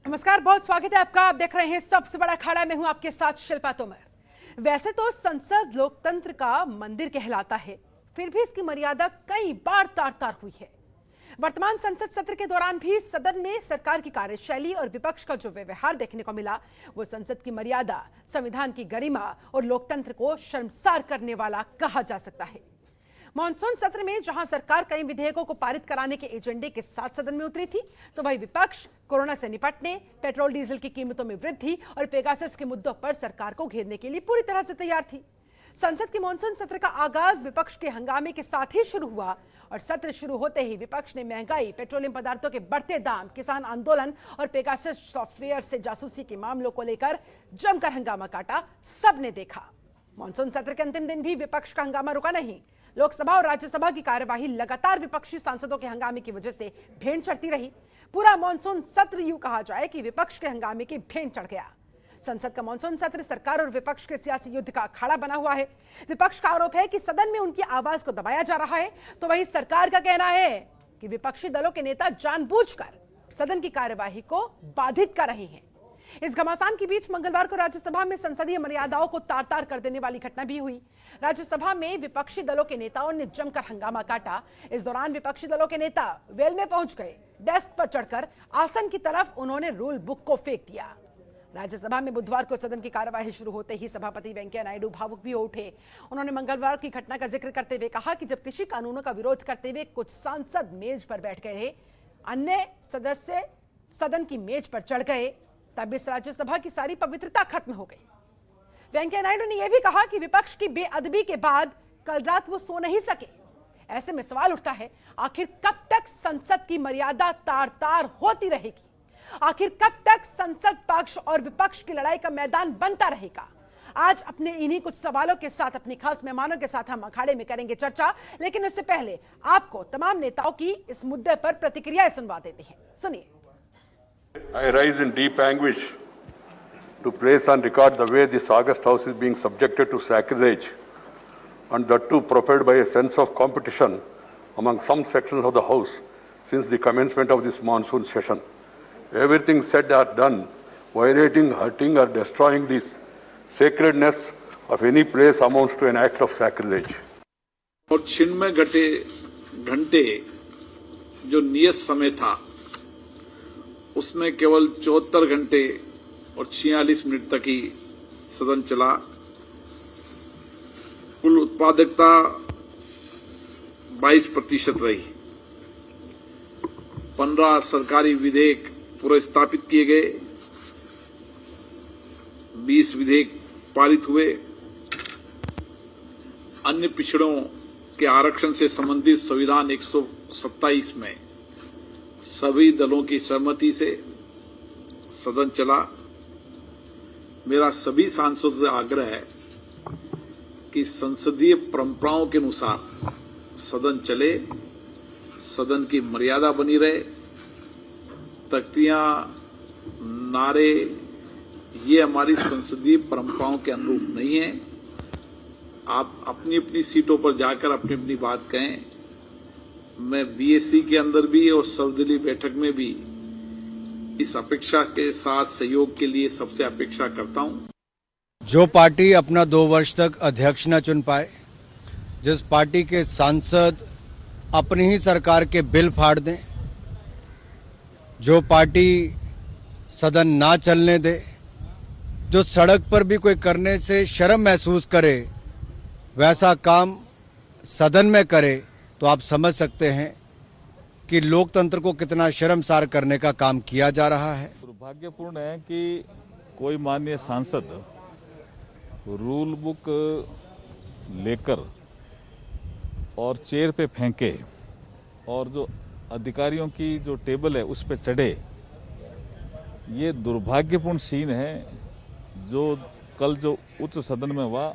नमस्कार, बहुत स्वागत है आपका। आप देख रहे हैं सबसे बड़ा अखाड़ा। मैं हूं आपके साथ शिल्पा तोमर। वैसे तो संसद लोकतंत्र का मंदिर कहलाता है, फिर भी इसकी मर्यादा कई बार तार-तार हुई है। वर्तमान संसद सत्र के दौरान भी सदन में सरकार की कार्यशैली और विपक्ष का जो व्यवहार देखने को मिला, वो संसद की मर्यादा, संविधान की गरिमा और लोकतंत्र को शर्मसार करने वाला कहा जा सकता है। मॉनसून सत्र में जहां सरकार कई विधेयकों को पारित कराने के एजेंडे के साथ सदन में उतरी थी, तो वही विपक्ष कोरोना से निपटने, पेट्रोल डीजल की कीमतों में वृद्धि और पेगासस के मुद्दों पर सरकार को घेरने के लिए पूरी तरह से तैयार थी। संसद के मॉनसून सत्र का आगाज विपक्ष के हंगामे के साथ ही शुरू हुआ और सत्र शुरू होते ही विपक्ष ने महंगाई, पेट्रोलियम पदार्थों के बढ़ते दाम, किसान आंदोलन और पेगासस सॉफ्टवेयर से जासूसी के मामलों को लेकर जमकर हंगामा काटा। सबने देखा। मॉनसून सत्र के अंतिम दिन भी विपक्ष का हंगामा रुका नहीं। लोकसभा और राज्यसभा की कार्यवाही लगातार विपक्षी सांसदों के हंगामे की वजह से भेंट चढ़ती रही। पूरा मॉनसून सत्र यूं कहा जाए कि विपक्ष के हंगामे की भेंट चढ़ गया। संसद का मॉनसून सत्र सरकार और विपक्ष के सियासी युद्ध का अखाड़ा बना हुआ है। विपक्ष का आरोप है कि सदन में उनकी आवाज को दबाया जा रहा है, तो वही सरकार का कहना है कि विपक्षी दलों के नेता जानबूझकर सदन की कार्यवाही को बाधित कर रहे हैं। इस घमासान के बीच मंगलवार को राज्यसभा में संसदीय मर्यादाओं को तार-तार कर देने वाली घटना भी हुई। राज्यसभा में विपक्षी दलों के नेताओं ने जमकर हंगामा काटा। इस दौरान विपक्षी दलों के नेता वेल में पहुंच गए। डेस्क पर चढ़कर आसन की तरफ उन्होंने रूल बुक को फेंक दिया। राज्यसभा में बुधवार को सदन की कार्यवाही शुरू होते ही सभापति वेंकैया नायडू भावुक भी हो उठे। उन्होंने मंगलवार की घटना का जिक्र करते हुए कहा कि जब कृषि कानूनों का विरोध करते हुए कुछ सांसद मेज पर बैठ गए, अन्य सदस्य सदन की मेज पर चढ़ गए, तब इस राज्यसभा की सारी पवित्रता खत्म हो गई। वेंकैया नायडू ने यह भी कहा कि विपक्ष की बेअदबी के बाद कल रात वो सो नहीं सके। ऐसे में सवाल उठता है, आखिर कब तक संसद की मर्यादा तार-तार होती रहेगी? आखिर कब तक संसद पक्ष और विपक्ष की लड़ाई का मैदान बनता रहेगा? आज अपने इन्हीं कुछ सवालों के साथ अपने खास मेहमानों के साथ हम अखाड़े में करेंगे चर्चा, लेकिन उससे पहले आपको तमाम नेताओं की इस मुद्दे पर प्रतिक्रियाएं सुनवा देते हैं। सुनिए। I rise in deep anguish to praise and record the way this august house is being subjected to sacrilege, and that too propelled by a sense of competition among some sections of the house since the commencement of this monsoon session. Everything said or done violating, hurting or destroying this sacredness of any place amounts to an act of sacrilege. और 96 घंटे जो नियत समय था, उसमें केवल 74 घंटे और 46 मिनट तक ही सदन चला। कुल उत्पादकता 22% रही। 15 सरकारी विधेयक पूरे स्थापित किए गए, 20 विधेयक पारित हुए। अन्य पिछड़ों के आरक्षण से संबंधित संविधान 127 में सभी दलों की सहमति से सदन चला। मेरा सभी सांसदों से आग्रह है कि संसदीय परंपराओं के अनुसार सदन चले, सदन की मर्यादा बनी रहे। तख्तियां, नारे, ये हमारी संसदीय परंपराओं के अनुरूप नहीं है। आप अपनी अपनी सीटों पर जाकर अपनी अपनी बात कहें। मैं बीएससी के अंदर भी और सर्वदलीय बैठक में भी इस अपेक्षा के साथ सहयोग के लिए सबसे अपेक्षा करता हूं। जो पार्टी अपना 2 वर्ष तक अध्यक्ष न चुन पाए, जिस पार्टी के सांसद अपनी ही सरकार के बिल फाड़ दें, जो पार्टी सदन ना चलने दे, जो सड़क पर भी कोई करने से शर्म महसूस करे, वैसा काम सदन में करे, तो आप समझ सकते हैं कि लोकतंत्र को कितना शर्मसार करने का काम किया जा रहा है। दुर्भाग्यपूर्ण है कि कोई माननीय सांसद रूल बुक लेकर और चेयर पे फेंके और जो अधिकारियों की जो टेबल है उस पे चढ़े। ये दुर्भाग्यपूर्ण सीन है। जो कल जो उच्च सदन में हुआ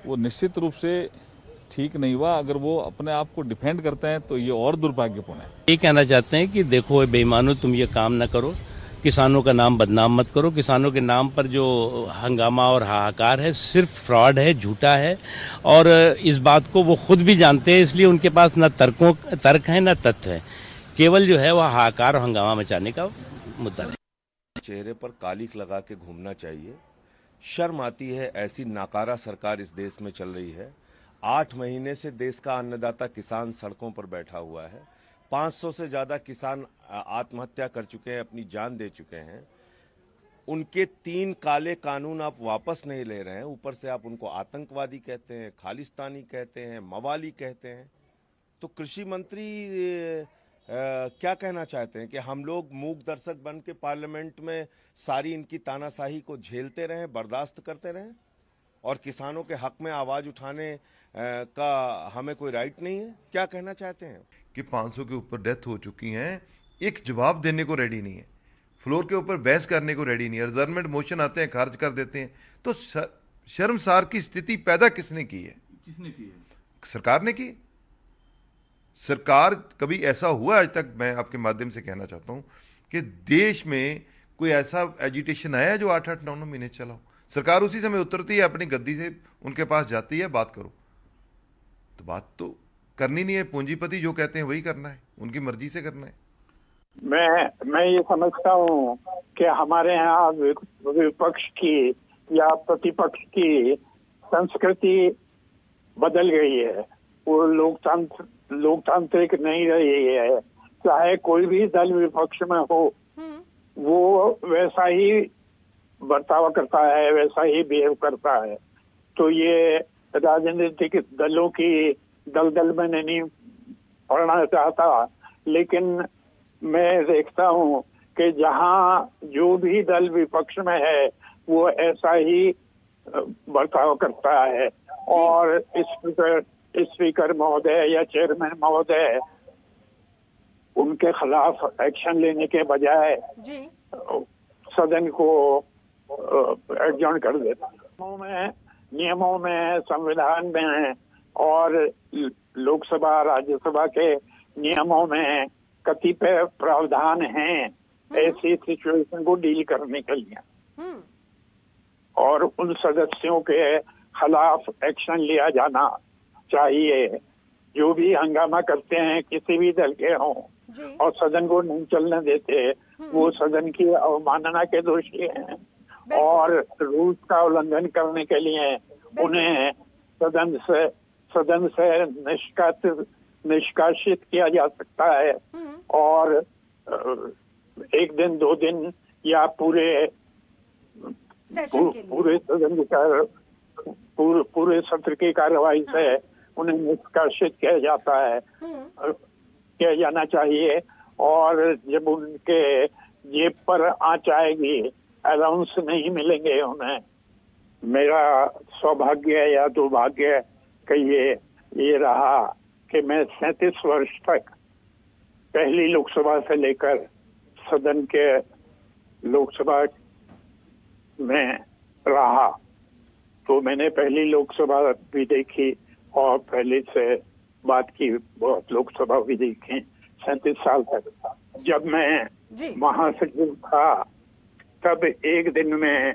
वो निश्चित रूप से ठीक नहीं हुआ। अगर वो अपने आप को डिफेंड करते हैं तो ये और दुर्भाग्यपूर्ण है। ये कहना चाहते हैं कि देखो बेईमानों, तुम ये काम न करो, किसानों का नाम बदनाम मत करो। किसानों के नाम पर जो हंगामा और हाहाकार है सिर्फ फ्रॉड है, झूठा है, और इस बात को वो खुद भी जानते हैं। इसलिए उनके पास न तर्क है न तथ्य है, केवल जो है वह हाहाकार और हंगामा मचाने का मुद्दा है। चेहरे पर कालिख लगा के घूमना चाहिए। शर्म आती है, ऐसी नाकारा सरकार इस देश में चल रही है। 8 महीने से देश का अन्नदाता किसान सड़कों पर बैठा हुआ है। 500 से ज्यादा किसान आत्महत्या कर चुके हैं, अपनी जान दे चुके हैं। उनके 3 काले कानून आप वापस नहीं ले रहे हैं, ऊपर से आप उनको आतंकवादी कहते हैं, खालिस्तानी कहते हैं, मवाली कहते हैं। तो कृषि मंत्री क्या कहना चाहते हैं कि हम लोग मूक दर्शक बन के पार्लियामेंट में सारी इनकी तानाशाही को झेलते रहें, बर्दाश्त करते रहें, और किसानों के हक में आवाज उठाने का हमें कोई राइट नहीं है? क्या कहना चाहते हैं कि 500 के ऊपर डेथ हो चुकी हैं, एक जवाब देने को रेडी नहीं है, फ्लोर के ऊपर बहस करने को रेडी नहीं है, रिजर्वमेंट मोशन आते हैं खारिज कर देते हैं। तो शर्मसार की स्थिति पैदा किसने की है? सरकार ने की। सरकार, कभी ऐसा हुआ आज तक, मैं आपके माध्यम से कहना चाहता हूं कि देश में कोई ऐसा एजिटेशन आया है जो 8-8, 9-9 महीने चला हो? सरकार उसी समय उतरती है, अपनी गद्दी से उनके पास जाती है, बात करो। तो बात तो करनी नहीं है, पूंजीपति जो कहते हैं वही करना है, उनकी मर्जी से करना है। मैं ये समझता हूँ कि हमारे यहाँ विपक्ष की या प्रतिपक्ष की संस्कृति बदल गई है। वो लोकतांत्रिक नहीं रही है। चाहे कोई भी दल विपक्ष में हो, वो वैसा ही बर्ताव करता है, वैसा ही बिहेव करता है। तो ये राजनीतिक दलों की दलदल में नहीं पढ़ना चाहता, लेकिन मैं देखता हूँ कि जहाँ जो भी दल विपक्ष में है वो ऐसा ही बर्ताव करता है। और स्पीकर महोदय या चेयरमैन महोदय उनके खिलाफ एक्शन लेने के बजाय सदन को एडजॉर्न कर देता। नियमों में, संविधान में और लोकसभा राज्यसभा के नियमों में कतिपय प्रावधान हैं ऐसी सिचुएशन को डील करने के लिए, और उन सदस्यों के खिलाफ एक्शन लिया जाना चाहिए जो भी हंगामा करते हैं, किसी भी दल के हों, और सदन को नहीं चलने देते, वो सदन की अवमानना के दोषी हैं और रूल्स का उल्लंघन करने के लिए उन्हें सदन से निष्कासित किया जा सकता है, और 1 दिन 2 दिन या पूरे सदन का पूरे सत्र की कार्यवाही से उन्हें निष्कासित किया जाता है, किया जाना चाहिए। और जब उनके जेब पर आंच आएगी, अलाउंस नहीं मिलेंगे उन्हें। मेरा सौभाग्य या दुर्भाग्य कहिए ये रहा कि मैं 37 वर्ष तक पहली लोकसभा से लेकर सदन के लोकसभा में रहा। तो मैंने पहली लोकसभा भी देखी और पहले से बात की बहुत लोकसभा भी देखी 37 साल तक। जब मैं महासचिव था तब एक दिन में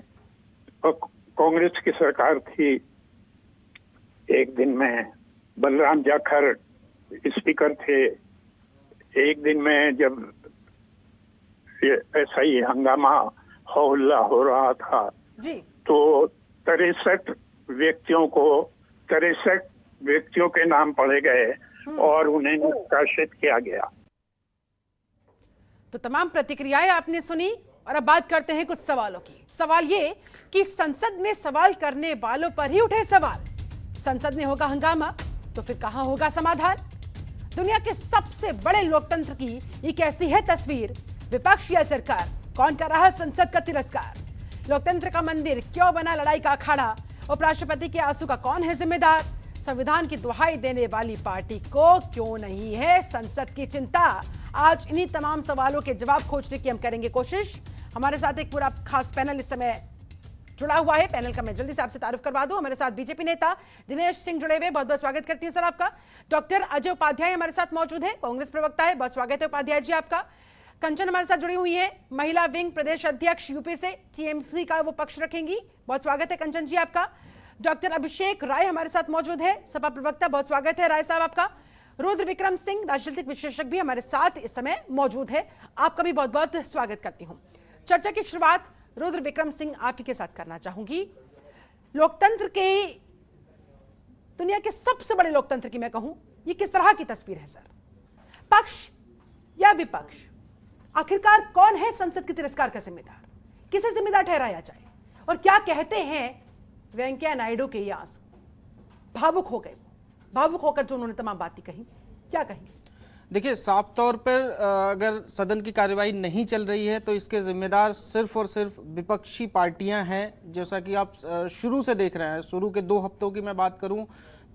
कांग्रेस की सरकार थी, एक दिन में बलराम जाखड़ स्पीकर थे। एक दिन में जब ऐसा ही हंगामा हौला हो रहा था तो 63 व्यक्तियों के नाम पढ़े गए और उन्हें निष्कासित किया गया। तो तमाम प्रतिक्रियाएं आपने सुनी और अब बात करते हैं कुछ सवालों की। सवाल ये कि संसद में सवाल करने वालों पर ही उठे सवाल। संसद में होगा हंगामा तो फिर कहां होगा समाधान? दुनिया के सबसे बड़े लोकतंत्र की ये कैसी है तस्वीर? विपक्ष या सरकार, कौन कर रहा है संसद का तिरस्कार? लोकतंत्र का मंदिर क्यों बना लड़ाई का अखाड़ा? उपराष्ट्रपति के आंसू का कौन है जिम्मेदार? संविधान की दुहाई देने वाली पार्टी को क्यों नहीं है संसद की चिंता? आज इन्हीं तमाम सवालों के जवाब खोजने की हम करेंगे कोशिश। हमारे साथ एक पूरा खास पैनल इस समय जुड़ा हुआ है। पैनल का मैं जल्दी से आपसे तारुफ करवा दूं। हमारे साथ बीजेपी नेता दिनेश सिंह जुड़े हुए, बहुत बहुत स्वागत करती हूं सर आपका। डॉक्टर अजय उपाध्याय हमारे साथ मौजूद है, कांग्रेस प्रवक्ता है, बहुत स्वागत है उपाध्याय जी आपका। कंचन हमारे साथ जुड़ी हुई है, महिला विंग प्रदेश अध्यक्ष यूपी से, टीएमसी का वो पक्ष रखेंगी, बहुत स्वागत है कंचन जी आपका। डॉक्टर अभिषेक राय हमारे साथ मौजूद है, सपा प्रवक्ता, बहुत स्वागत है राय साहब आपका। रुद्र विक्रम सिंह राजनीतिक विशेषज्ञ भी हमारे साथ इस समय मौजूद है, आपका भी बहुत बहुत स्वागत करती हूं। चर्चा की शुरुआत रुद्र विक्रम सिंह आप ही के साथ करना चाहूंगी। लोकतंत्र के, दुनिया के सबसे बड़े लोकतंत्र की मैं कहूं, ये किस तरह की तस्वीर है सर? पक्ष या विपक्ष, आखिरकार कौन है संसद के तिरस्कार का जिम्मेदार? किसे जिम्मेदार ठहराया जाए? और क्या कहते हैं वेंकैया नायडू के ये आंसू? भावुक हो गए, भावुक होकर जो उन्होंने तमाम बातें कही, क्या कहेंगे? देखिए, साफ तौर पर अगर सदन की कार्यवाही नहीं चल रही है तो इसके जिम्मेदार सिर्फ और सिर्फ विपक्षी पार्टियां हैं। जैसा कि आप शुरू से देख रहे हैं, शुरू के 2 हफ्तों की मैं बात करूं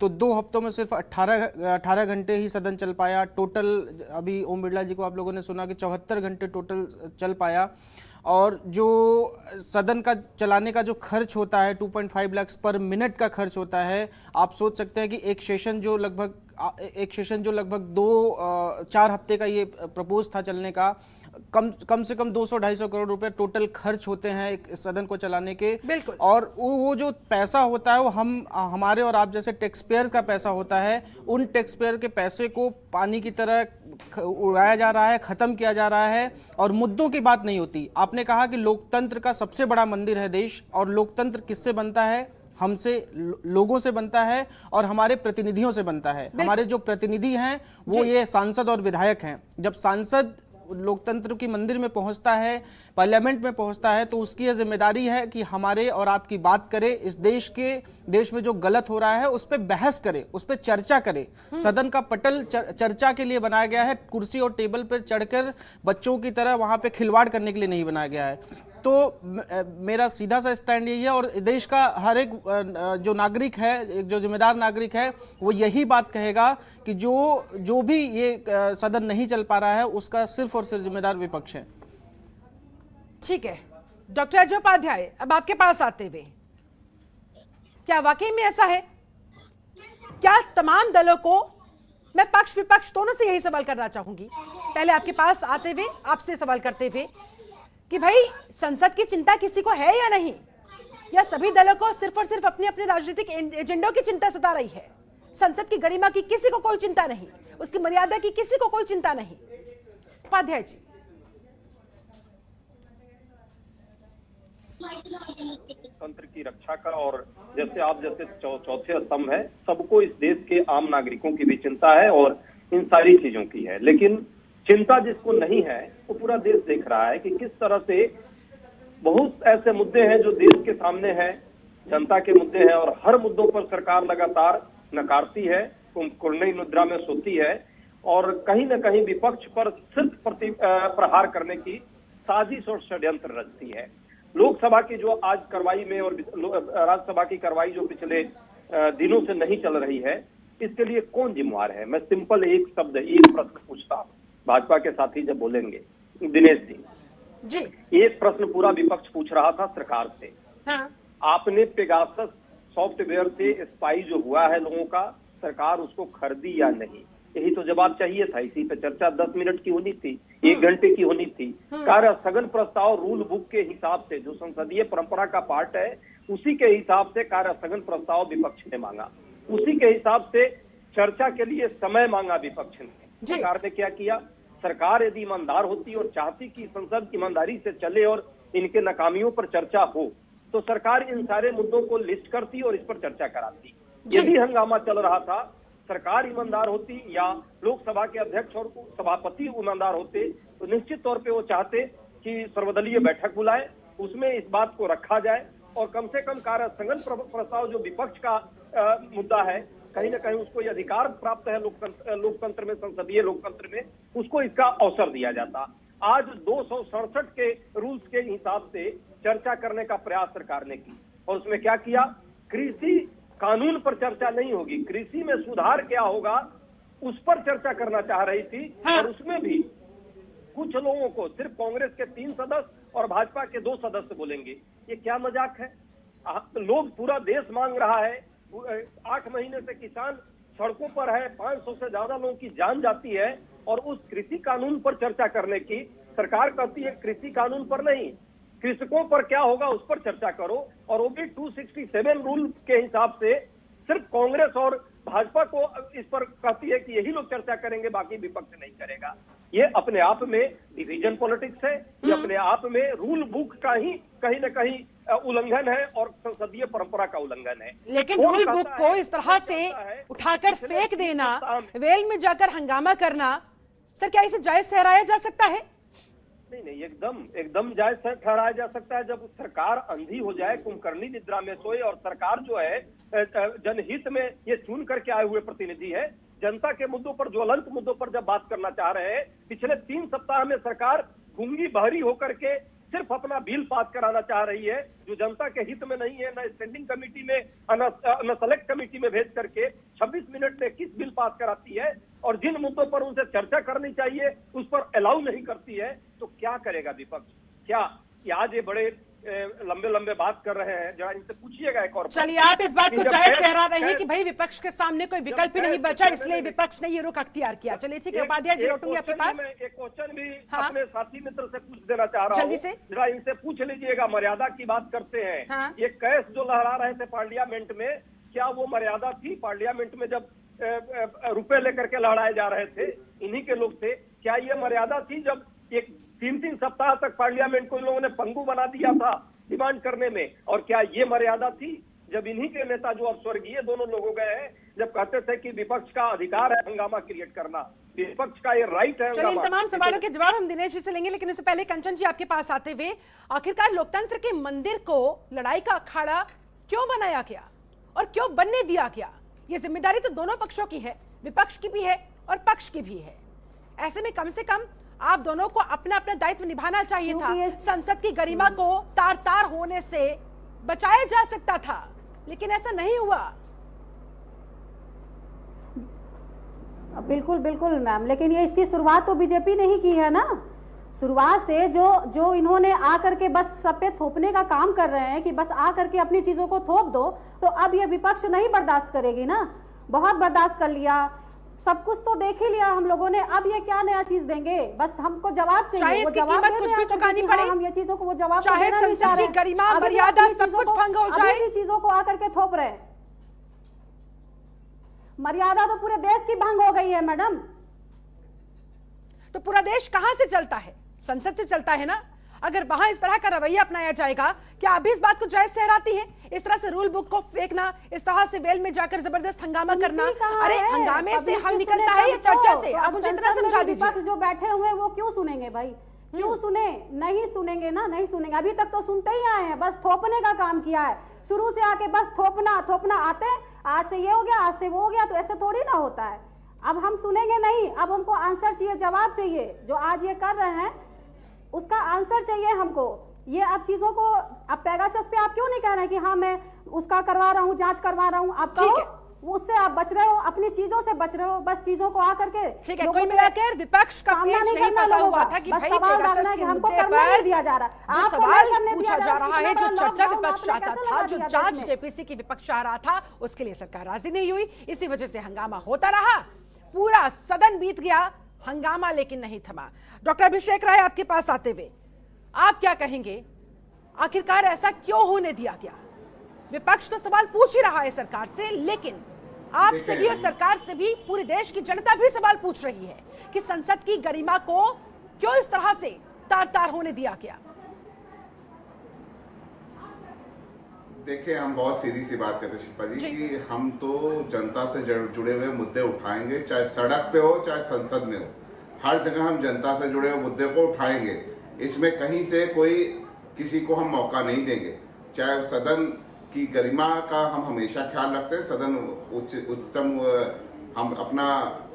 तो 2 हफ्तों में सिर्फ 18 घंटे ही सदन चल पाया। टोटल अभी ओम बिरला जी को आप लोगों ने सुना कि 74 घंटे टोटल चल पाया। और जो सदन का चलाने का जो खर्च होता है 2.5 लाख पर मिनट का खर्च होता है, आप सोच सकते हैं कि एक सेशन जो लगभग 2-4 हफ्ते का ये प्रपोज था चलने का, कम से कम 200-250 करोड़ रुपए टोटल खर्च होते हैं एक सदन को चलाने के। बिल्कुल। और वो जो पैसा होता है वो हमारे और आप जैसे टैक्स पेयर का पैसा होता है। उन टैक्स पेयर के पैसे को पानी की तरह उड़ाया जा रहा है, खत्म किया जा रहा है और मुद्दों की बात नहीं होती। आपने कहा कि लोकतंत्र का सबसे बड़ा मंदिर है देश, और लोकतंत्र किससे बनता है? हमसे, लोगों से बनता है और हमारे प्रतिनिधियों से बनता है। हमारे जो प्रतिनिधि हैं वो ये सांसद और विधायक हैं। जब सांसद लोकतंत्र की मंदिर में पहुंचता है, पार्लियामेंट में पहुंचता है, तो उसकी यह जिम्मेदारी है कि हमारे और आपकी बात करे, इस देश में जो गलत हो रहा है उस पर बहस करे, उस पर चर्चा करे। सदन का पटल चर्चा के लिए बनाया गया है, कुर्सी और टेबल पर चढ़कर बच्चों की तरह वहां पे खिलवाड़ करने के लिए नहीं बनाया गया है। तो मेरा सीधा सा स्टैंड यही है, और देश का हर एक जो नागरिक है, एक जो जिम्मेदार नागरिक है, वो यही बात कहेगा कि जो भी ये सदन नहीं चल पा रहा है उसका सिर्फ और सिर्फ जिम्मेदार विपक्ष है। ठीक है डॉक्टर अजय उपाध्याय, अब आपके पास आते हुए, क्या वाकई में ऐसा है? क्या तमाम दलों को, मैं पक्ष विपक्ष दोनों से यही सवाल करना चाहूंगी, पहले आपके पास आते हुए आपसे सवाल करते हुए, कि भाई संसद की चिंता किसी को है या नहीं, या सभी दलों को सिर्फ और सिर्फ अपने अपने राजनीतिक एजेंडों की चिंता सता रही है? संसद की गरिमा की किसी को कोई चिंता नहीं, उसकी मर्यादा की किसी को कोई चिंता नहीं। उपाध्याय जी। तंत्र की रक्षा का, और जैसे चौथे स्तंभ है, सबको इस देश के आम नागरिकों की भी चिंता है और इन सारी चीजों की है। लेकिन चिंता जिसको नहीं है वो पूरा देश देख रहा है कि किस तरह से बहुत ऐसे मुद्दे हैं जो देश के सामने हैं, जनता के मुद्दे हैं, और हर मुद्दों पर सरकार लगातार नकारती है, कुंभकर्णी मुद्रा में सोती है, और कहीं न कहीं विपक्ष पर सिर्फ प्रहार करने की साजिश और षड्यंत्र रचती है। लोकसभा की जो आज कार्रवाई में और राज्यसभा की कार्रवाई जो पिछले दिनों से नहीं चल रही है, इसके लिए कौन जिम्मेवार है? मैं सिंपल एक प्रश्न पूछता हूं, भाजपा के साथी जब बोलेंगे, दिनेश जी, एक प्रश्न पूरा विपक्ष पूछ रहा था सरकार से। हाँ। आपने पेगासस सॉफ्टवेयर से स्पाई जो हुआ है लोगों का, सरकार उसको खरीदी या नहीं? यही तो जवाब चाहिए था। इसी पे चर्चा 10 मिनट की होनी थी, 1 घंटे की होनी थी। कार्य स्थगन प्रस्ताव रूल बुक के हिसाब से, जो संसदीय परंपरा का पार्ट है, उसी के हिसाब से कार्य स्थगन प्रस्ताव विपक्ष ने मांगा, उसी के हिसाब से चर्चा के लिए समय मांगा विपक्ष ने। सरकार ने क्या किया? सरकार यदि ईमानदार होती और चाहती कि संसद ईमानदारी से चले और इनके नाकामियों पर चर्चा हो, तो सरकार इन सारे मुद्दों को लिस्ट करती और इस पर चर्चा कराती। यदि हंगामा चल रहा था, सरकार ईमानदार होती या लोकसभा के अध्यक्ष और सभापति ईमानदार होते, तो निश्चित तौर पे वो चाहते कि सर्वदलीय बैठक बुलाए, उसमें इस बात को रखा जाए, और कम से कम कार्य स्थगन प्रस्ताव जो विपक्ष का मुद्दा है, कहीं ना कहीं उसको ये अधिकार प्राप्त है लोकतंत्र में, संसदीय लोकतंत्र में, उसको इसका अवसर दिया जाता। आज 267 के रूल्स के हिसाब से चर्चा करने का प्रयास सरकार ने की, और उसमें क्या किया? कृषि कानून पर चर्चा नहीं होगी, कृषि में सुधार क्या होगा उस पर चर्चा करना चाह रही थी। हाँ। और उसमें भी कुछ लोगों को, सिर्फ कांग्रेस के 3 सदस्य और भाजपा के 2 सदस्य बोलेंगे। ये क्या मजाक है? लोग, पूरा देश मांग रहा है, 8 महीने से किसान सड़कों पर है, 500 से ज्यादा लोगों की जान जाती है, और उस कृषि कानून पर चर्चा करने की सरकार कहती है कृषि कानून पर नहीं, कृषकों पर क्या होगा उस पर चर्चा करो। और वो भी 267 रूल के हिसाब से सिर्फ कांग्रेस और भाजपा को इस पर कहती है कि यही लोग चर्चा करेंगे, बाकी विपक्ष नहीं करेगा। ये अपने आप में डिवीजन पॉलिटिक्स है, ये अपने आप में रूल बुक का ही कहीं न कहीं उल्लंघन है और संसदीय परंपरा का उल्लंघन है। लेकिन रूल बुक को इस तरह से उठाकर फेंक देना, वेल में जाकर हंगामा करना, सर क्या इसे जायज ठहराया जा सकता है? नहीं, एकदम जायज ठहराया जा सकता है। जब सरकार अंधी हो जाए, कुंभकर्णी निद्रा में सोए, और सरकार जो है जनहित में ये चुन करके आए हुए प्रतिनिधि है, जनता के मुद्दों पर, ज्वलंत मुद्दों पर जब बात करना चाह रहे हैं, पिछले 3 सप्ताह में सरकार गूंगी बहरी होकर के सिर्फ अपना बिल पास कराना चाह रही है, जो जनता के हित में नहीं है, न स्टैंडिंग कमेटी में न सेलेक्ट कमेटी में भेज करके 26 मिनट में 21 बिल पास कराती है, और जिन मुद्दों पर उनसे चर्चा करनी चाहिए उस पर अलाउ नहीं करती है। तो क्या करेगा विपक्ष? क्या आज ये बड़े लंबे बात कर रहे हैं, जरा इनसे पूछिएगा एक और। चलिए, आप इस बात को जायज ठहरा रहे हैं कि भाई विपक्ष के सामने कोई विकल्प ही नहीं बचा, इसलिए विपक्ष ने ये रुख अख्तियार किया। चलिए ठीक है, उपाध्याय जी लौटूंगी आपके पास। एक क्वेश्चन भी अपने साथी मित्र से पूछ देना चाह रहा हूँ, जरा इनसे पूछ लीजिएगा। मर्यादा की बात करते हैं, ये कैश जो लहरा रहे थे पार्लियामेंट में, क्या वो मर्यादा थी? पार्लियामेंट में जब रुपए लेकर के लहराए जा रहे थे, इन्हीं के लोग थे, क्या ये मर्यादा थी? जब एक 3 सप्ताह तक पार्लियामेंट को इन लोगों ने पंगु बना दिया था डिमांड करने में, और क्या ये मर्यादा थी? जब इन्हीं के नेता जो अब स्वर्गीय दोनों लोग हो गए हैं, जब कहते थे कि विपक्ष का अधिकार है हंगामा क्रिएट करना, विपक्ष का ये राइट है। चलिए, इन तमाम सवालों के जवाब हम दिनेश जी से लेंगे, लेकिन उससे पहले कंचन जी आपके पास आते हुए, आखिरकार लोकतंत्र के मंदिर को लड़ाई का अखाड़ा क्यों बनाया गया और क्यों बनने दिया गया? ये जिम्मेदारी तो दोनों पक्षों की है, विपक्ष की भी है और पक्ष की भी है। ऐसे में कम से कम आप दोनों को अपना अपना दायित्व निभाना चाहिए था। संसद की गरिमा को तार तार होने से बचाया जा सकता था, लेकिन ऐसा नहीं हुआ। बिल्कुल मैम, लेकिन ये इसकी शुरुआत तो बीजेपी ने ही की है ना। शुरुआत से जो इन्होंने आकर के बस सब पे थोपने का काम कर रहे हैं कि बस आकर के अपनी चीजों को थोप दो, तो अब ये विपक्ष नहीं बर्दाश्त करेगी ना। बहुत बर्दाश्त कर लिया, सब कुछ तो देख ही लिया हम लोगों ने, अब ये क्या नया चीज देंगे? बस हमको जवाब चाहिए, वो जवाब कुछ भी चुकानी पड़े, हम ये चीजों को वो जवाब चाहे संसद की गरिमा मर्यादा सब कुछ भंग हो जाए, चीजों को आकर के थोप रहे। मर्यादा तो पूरे देश की भंग हो गई है मैडम। तो पूरा देश कहां से चलता है? संसद से चलता है ना। अगर वहां इस तरह का रवैया अपनाया जाएगा, क्या अभी इस बात को जायज ठहराती है? इस तरह से रूल बुक को फेंकना, इस तरह से वेल में जाकर जबरदस्त हंगामा करना, अरे हंगामे से हल निकलता है या चर्चा से? आप मुझे इतना समझा दीजिए। जो बैठे हुए वो क्यों सुनेंगे भाई? क्यों सुने? नहीं सुनेंगे ना, नहीं सुनेंगे। अभी तक तो सुनते ही आए हैं, बस थोपने का काम किया है शुरू से आके, बस थोपना आते हैं, आज से ये हो गया, आज से वो हो गया, तो ऐसे थोड़ी ना होता है। अब हम सुनेंगे नहीं, अब हमको आंसर चाहिए, जवाब चाहिए। जो आज ये कर रहे हैं उसका आंसर चाहिए हमको। ये आप चीजों को, आप पेगासस पे आप क्यों नहीं कह रहे हैं कि हाँ मैं उसका करवा रहा हूँ, जांच करवा रहा हूँ? आप कहो, उससे आप बच रहे हो, अपनी चीजों से बच रहे हो, बस चीजों को आकर के। ठीक है, कुल मिलाकर विपक्ष का पेच नहीं फंसा हुआ था कि भाई पेगासस के मुद्दे पर दिया जा रहा है, जो सवाल पूछा जा रहा है, जो चर्चा विपक्ष चाहता था, जो जांच जेपीसी की विपक्ष चाह रहा था, उसके लिए सरकार राजी नहीं हुई। इसी वजह से हंगामा होता रहा, पूरा सदन बीत गया, हंगामा लेकिन नहीं थमा। डॉक्टर अभिषेक राय आपके पास आते हुए, आप क्या कहेंगे? आखिरकार ऐसा क्यों होने दिया गया? विपक्ष तो सवाल पूछ ही रहा है सरकार से, लेकिन आपसे भी और सरकार से भी पूरे देश की जनता भी सवाल पूछ रही है कि संसद की गरिमा को क्यों इस तरह से तार तार होने दिया गया। देखिए, हम बहुत सीधी सी बात करते हैं शिल्पा जी कि हम तो जनता से जुड़े हुए मुद्दे उठाएंगे, चाहे सड़क पे हो चाहे संसद में हो, हर जगह हम जनता से जुड़े हुए मुद्दे को उठाएंगे। इसमें कहीं से कोई किसी को हम मौका नहीं देंगे। चाहे सदन की गरिमा का हम हमेशा ख्याल रखते हैं, सदन उच्चतम, हम अपना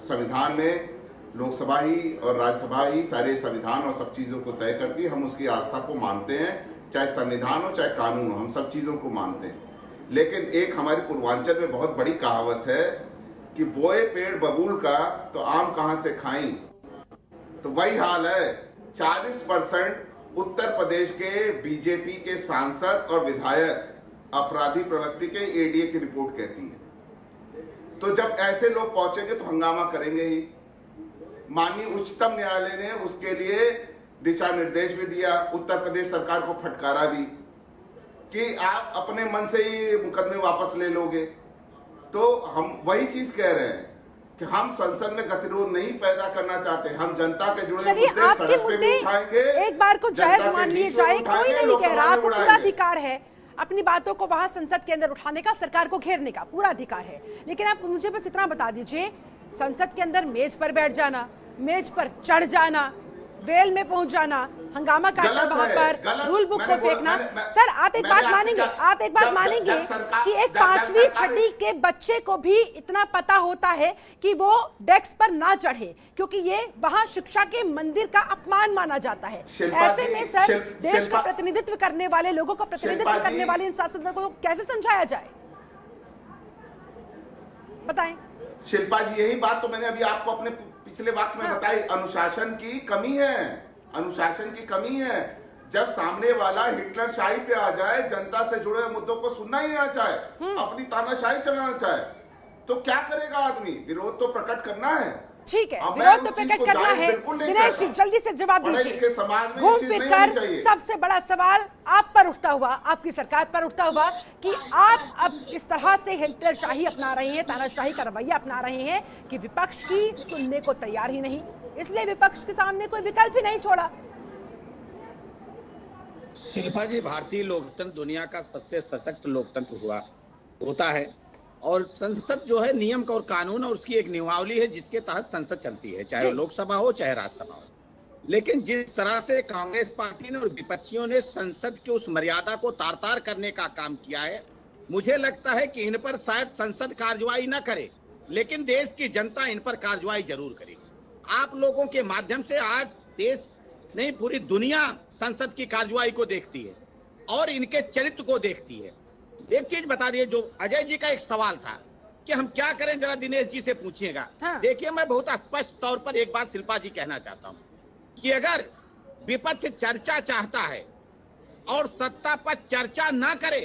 संविधान में लोकसभा ही और राज्यसभा ही सारे संविधान और सब चीज़ों को तय करती है, हम उसकी आस्था को मानते हैं, चाहे संविधान हो चाहे कानून हो, हम सब चीज़ों को मानते हैं। लेकिन एक हमारे पूर्वांचल में बहुत बड़ी कहावत है कि बोए पेड़ बबूल का तो आम कहाँ से खाई। तो वही हाल है, 40% उत्तर प्रदेश के बीजेपी के सांसद और विधायक अपराधी प्रवृत्ति के एडीए की रिपोर्ट कहती है। तो जब ऐसे लोग पहुंचेंगे तो हंगामा करेंगे ही। माननीय उच्चतम न्यायालय ने उसके लिए दिशा निर्देश भी दिया, उत्तर प्रदेश सरकार को फटकारा भी कि आप अपने मन से ही मुकदमे वापस ले लोगे। तो हम वही चीज कह रहे हैं कि हम संसद में गतिरोध नहीं पैदा करना चाहते, हम जनता के जुड़े चलिए मुद्दे आपके सड़क पे मुद्दे भी उठाएंगे, एक बार को जनता जायज के मान लिए बीच में जाए, उठाएंगे, कोई नहीं कह रहा, लोकसभा में आपको पूरा उड़ाएंगे। अधिकार है अपनी बातों को वहां संसद के अंदर उठाने का, सरकार को घेरने का पूरा अधिकार है। लेकिन आप मुझे बस इतना बता दीजिए, संसद के अंदर मेज पर बैठ जाना, मेज पर चढ़ जाना, वेल में पहुंच जाना, हंगामा काटना वहां पर, रूल बुक को फेंकना। सर आप एक बात मानेंगे, आप एक बात मानेंगे कि एक 5वीं 6वीं के बच्चे को भी इतना पता होता है कि वो डेस्क पर ना चढ़े, क्योंकि ये वहां शिक्षा के मंदिर का अपमान माना जाता है। ऐसे में सर देश का प्रतिनिधित्व करने वाले लोगों को, प्रतिनिधित्व करने वाले इन सांसदों को कैसे समझाया जाए, बताएं। शिल्पा जी, यही बात तो मैंने अभी आपको अपने पिछले वाक्य में बताई, अनुशासन की कमी है, अनुशासन की कमी है। जब सामने वाला हिटलरशाही पे आ जाए, जनता से जुड़े मुद्दों को सुनना ही ना चाहे, अपनी तानाशाही चलाना चाहे, तो क्या करेगा आदमी? विरोध तो प्रकट करना है। ठीक है, अब मैं विरोध तो उस चीज प्रकट को करना जायज है। बिल्कुल नहीं दिनेश जी कहता। जल्दी से जवाब पढ़े लिखे दीजिए। समाज में ये घूम चीज फिर नहीं कर होनी चाहिए। सबसे बड़ा सवाल आप पर उठता हुआ, आपकी सरकार पर उठता हुआ कि आप अब इस तरह से हिटलरशाही अपना रहे हैं, तानाशाही का रवैया अपना रहे हैं कि विपक्ष की सुनने को तैयार ही नहीं, इसलिए विपक्ष के सामने कोई विकल्प ही नहीं छोड़ा। शिल्पा जी, भारतीय लोकतंत्र दुनिया का सबसे सशक्त लोकतंत्र होता है, और संसद जो है नियम और कानून और उसकी एक नियमावली है जिसके तहत संसद चलती है, चाहे वो लोकसभा हो चाहे राज्यसभा हो। लेकिन जिस तरह से कांग्रेस पार्टी ने और विपक्षियों ने संसद की उस मर्यादा को तार तार करने का काम किया है, मुझे लगता है कि इन पर शायद संसद कार्रवाई न करे, लेकिन देश की जनता इन पर कार्रवाई जरूर करेगी। आप लोगों के माध्यम से आज देश नहीं पूरी दुनिया संसद की कार्रवाई को देखती है और इनके चरित्र को देखती है। एक चीज बता दिए, जो अजय जी का एक सवाल था कि हम क्या करें, जरा दिनेश जी से पूछिएगा। देखिए, मैं बहुत स्पष्ट तौर पर एक बात शिल्पा जी कहना चाहता हूं कि अगर विपक्ष चर्चा चाहता है और सत्ता पक्ष चर्चा ना करे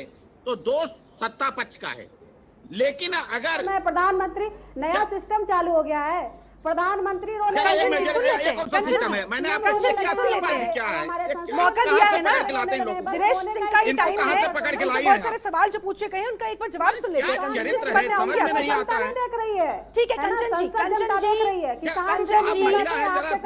तो दोष सत्ता पक्ष का है। लेकिन अगर प्रधानमंत्री नया सिस्टम चालू हो गया है, प्रधानमंत्री मैंने आपको मौका दिया है ना, दिनेश सिंह का ही टाइम है, पकड़ के बहुत सारे सवाल जो पूछे गए उनका एक बार जवाब सुन लेते हैं। ठीक है कंचन जी,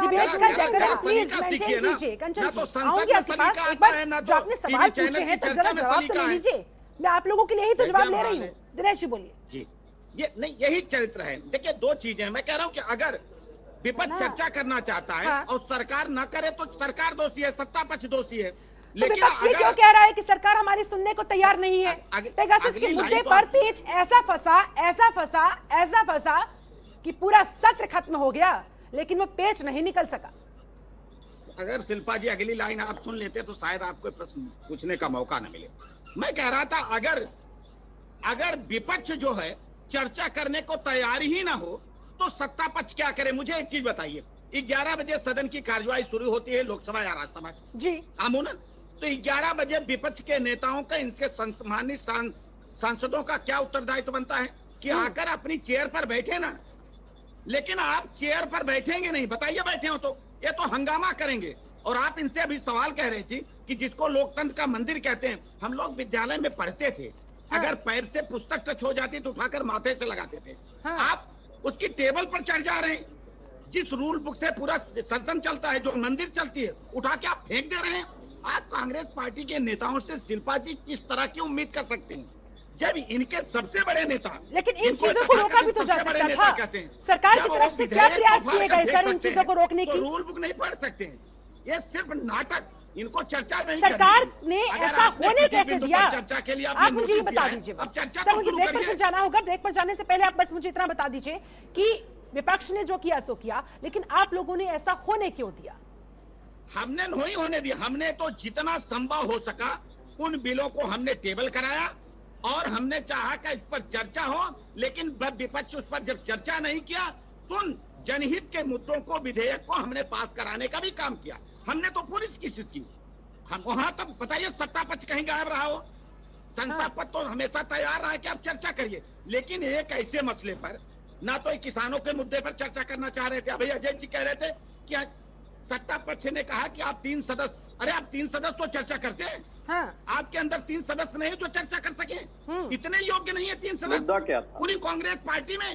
डिबेट का डेकोरम प्लीज मेंटेन कीजिए। कंचन जी आऊंगी आपके पास, एक बार जो आपने सवाल पूछे हैं तो जरा जवाब तो ले लीजिए, मैं आप लोगों के लिए ही तो जवाब ले रही हूँ। दिनेश जी बोलिए। जी, ये नहीं, यही चरित्र है। देखिए, दो चीजें मैं कह रहा हूं कि अगर विपक्ष चर्चा करना चाहता है और सरकार न करे तो सरकार दोषी है, सत्ता पक्ष दोषी है। लेकिन विपक्ष ये क्यों कह रहा है कि सरकार हमारी सुनने को तैयार नहीं है? पेगासस के मुद्दे पर पेच ऐसा फंसा कि पूरा सत्र खत्म हो गया, लेकिन वो पेच नहीं निकल सका। अगर शिल्पा जी अगली लाइन आप सुन लेते तो शायद आपको प्रश्न पूछने का मौका न मिले। मैं कह रहा था अगर विपक्ष जो है चर्चा करने को तैयार ही ना हो तो सत्ता पक्ष क्या करे? मुझे एक चीज बताइए, 11 बजे सदन की कार्यवाही शुरू होती है, लोकसभा या राज्यसभा जी अमूमन, तो 11 बजे विपक्ष के नेताओं का, इनके सम्मानित सांसदों का क्या उत्तरदायित्व बनता है कि आकर अपनी चेयर पर बैठे ना। लेकिन आप चेयर पर बैठेंगे नहीं, बताइए बैठे हो तो ये तो हंगामा करेंगे। और आप इनसे अभी सवाल कह रहे थे कि जिसको लोकतंत्र का मंदिर कहते हैं, हम लोग विद्यालय में पढ़ते थे, अगर पैर से पुस्तक टच हो जाती तो उठाकर माथे से लगाते थे। आप उसकी टेबल पर चढ़ जा रहे हैं। जिस रूल बुक से पूरा सदन चलता है, जो मंदिर चलती है, उठा के आप फेंक दे रहे हैं। आप कांग्रेस पार्टी के नेताओं से शिल्पा जी किस तरह की उम्मीद कर सकते हैं जब इनके सबसे बड़े नेता, लेकिन इन चीजों को रोका भी तो जा सकता था। सरकार की तरफ से क्या प्रयास किए गए सर इन चीजों को रोकने की? रूल बुक नहीं पढ़ सकते हैं, ये सिर्फ नाटक, इनको चर्चा नहीं। सरकार ने ऐसा होने कैसे दिया? चर्चा के लिए आप मुझे बता दीजिए। सर मुझे ब्रेक पर जाना होगा, ब्रेक पर जाने से पहले आप बस मुझे इतना बता दीजिए कि विपक्ष ने जो किया सो किया, लेकिन आप लोगों ने ऐसा होने क्यों दिया? हमने नहीं होने दिया, हमने तो जितना संभव हो सका उन बिलों को हमने टेबल कराया और हमने चाहा कि इस पर चर्चा हो, लेकिन विपक्ष उस पर जब चर्चा नहीं किया तो उन जनहित के मुद्दों को, विधेयक को हमने पास कराने का भी काम किया। हमने तो पूरी कोशिश की। हम वहां तक बताइए सत्ता पक्ष कहीं गायब रहा हो? संसद पक्ष तो हमेशा तैयार रहा है कि आप चर्चा करिए, लेकिन एक ऐसे मसले पर ना तो किसानों के मुद्दे पर चर्चा करना चाह रहे थे। अभी अजय जी कह रहे थे कि सत्ता पक्ष ने कहा कि आप 3 सदस्य, अरे आप 3 सदस्य तो चर्चा करते हैं। आपके अंदर 3 सदस्य नहीं जो चर्चा कर सके, इतने योग्य नहीं है 3 सदस्य। क्या था? पूरी कांग्रेस पार्टी में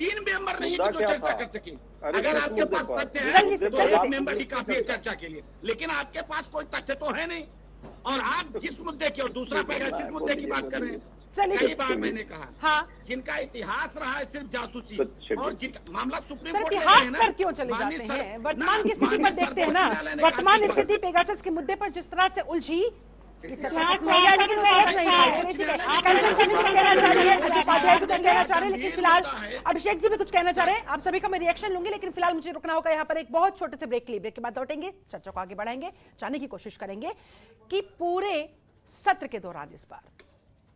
3 मेंबर नहीं मुद्दा कि जो क्या चर्चा था? कर सके। अरे अगर किस आपके मुद्दे पास पर? तथ्य जल्दी है से, तो जल्दी एक से। मेंबर ही काफी है चर्चा के लिए, लेकिन आपके पास कोई तथ्य तो है नहीं। और आप जिस मुद्दे की और दूसरा पैनल जिस मुद्दे की बात कर रहे हैं, चलिए। कई बार मैंने कहा हाँ। जिनका इतिहास रहा है सिर्फ जासूसी कुछ- और जिनका मामला सुप्रीम सर कोर्ट ले इतिहास गए हैं ना, पर क्यों चले माननीय जाते सर- हैं? ना, वर्तमान की स्थिति पर माननीय देखते हैं ना, सर्वोच्च न्यायालय ने कहा वर्तमान कि स्थिति पेगासस के मुद्दे पर जिस तरह से उलझी कि सत्ता तक में गया, लेकिन वो समझ नहीं पाए। चलिए ठीक है, कंचन जी भी कुछ कहना चाह रही है, अजय उपाध्याय भी कुछ कहना चाह रहे हैं, लेकिन फिलहाल अभिषेक जी भी कुछ कहना चाह रहे हैं। आप सभी का मैं रिएक्शन लूंगी, लेकिन फिलहाल मुझे रुकना होगा यहाँ पर एक बहुत छोटे से ब्रेक के लिए। ब्रेक के बाद लौटेंगे, चर्चा को आगे बढ़ाएंगे, जानने की कोशिश करेंगे कि पूरे सत्र के दौरान इस बार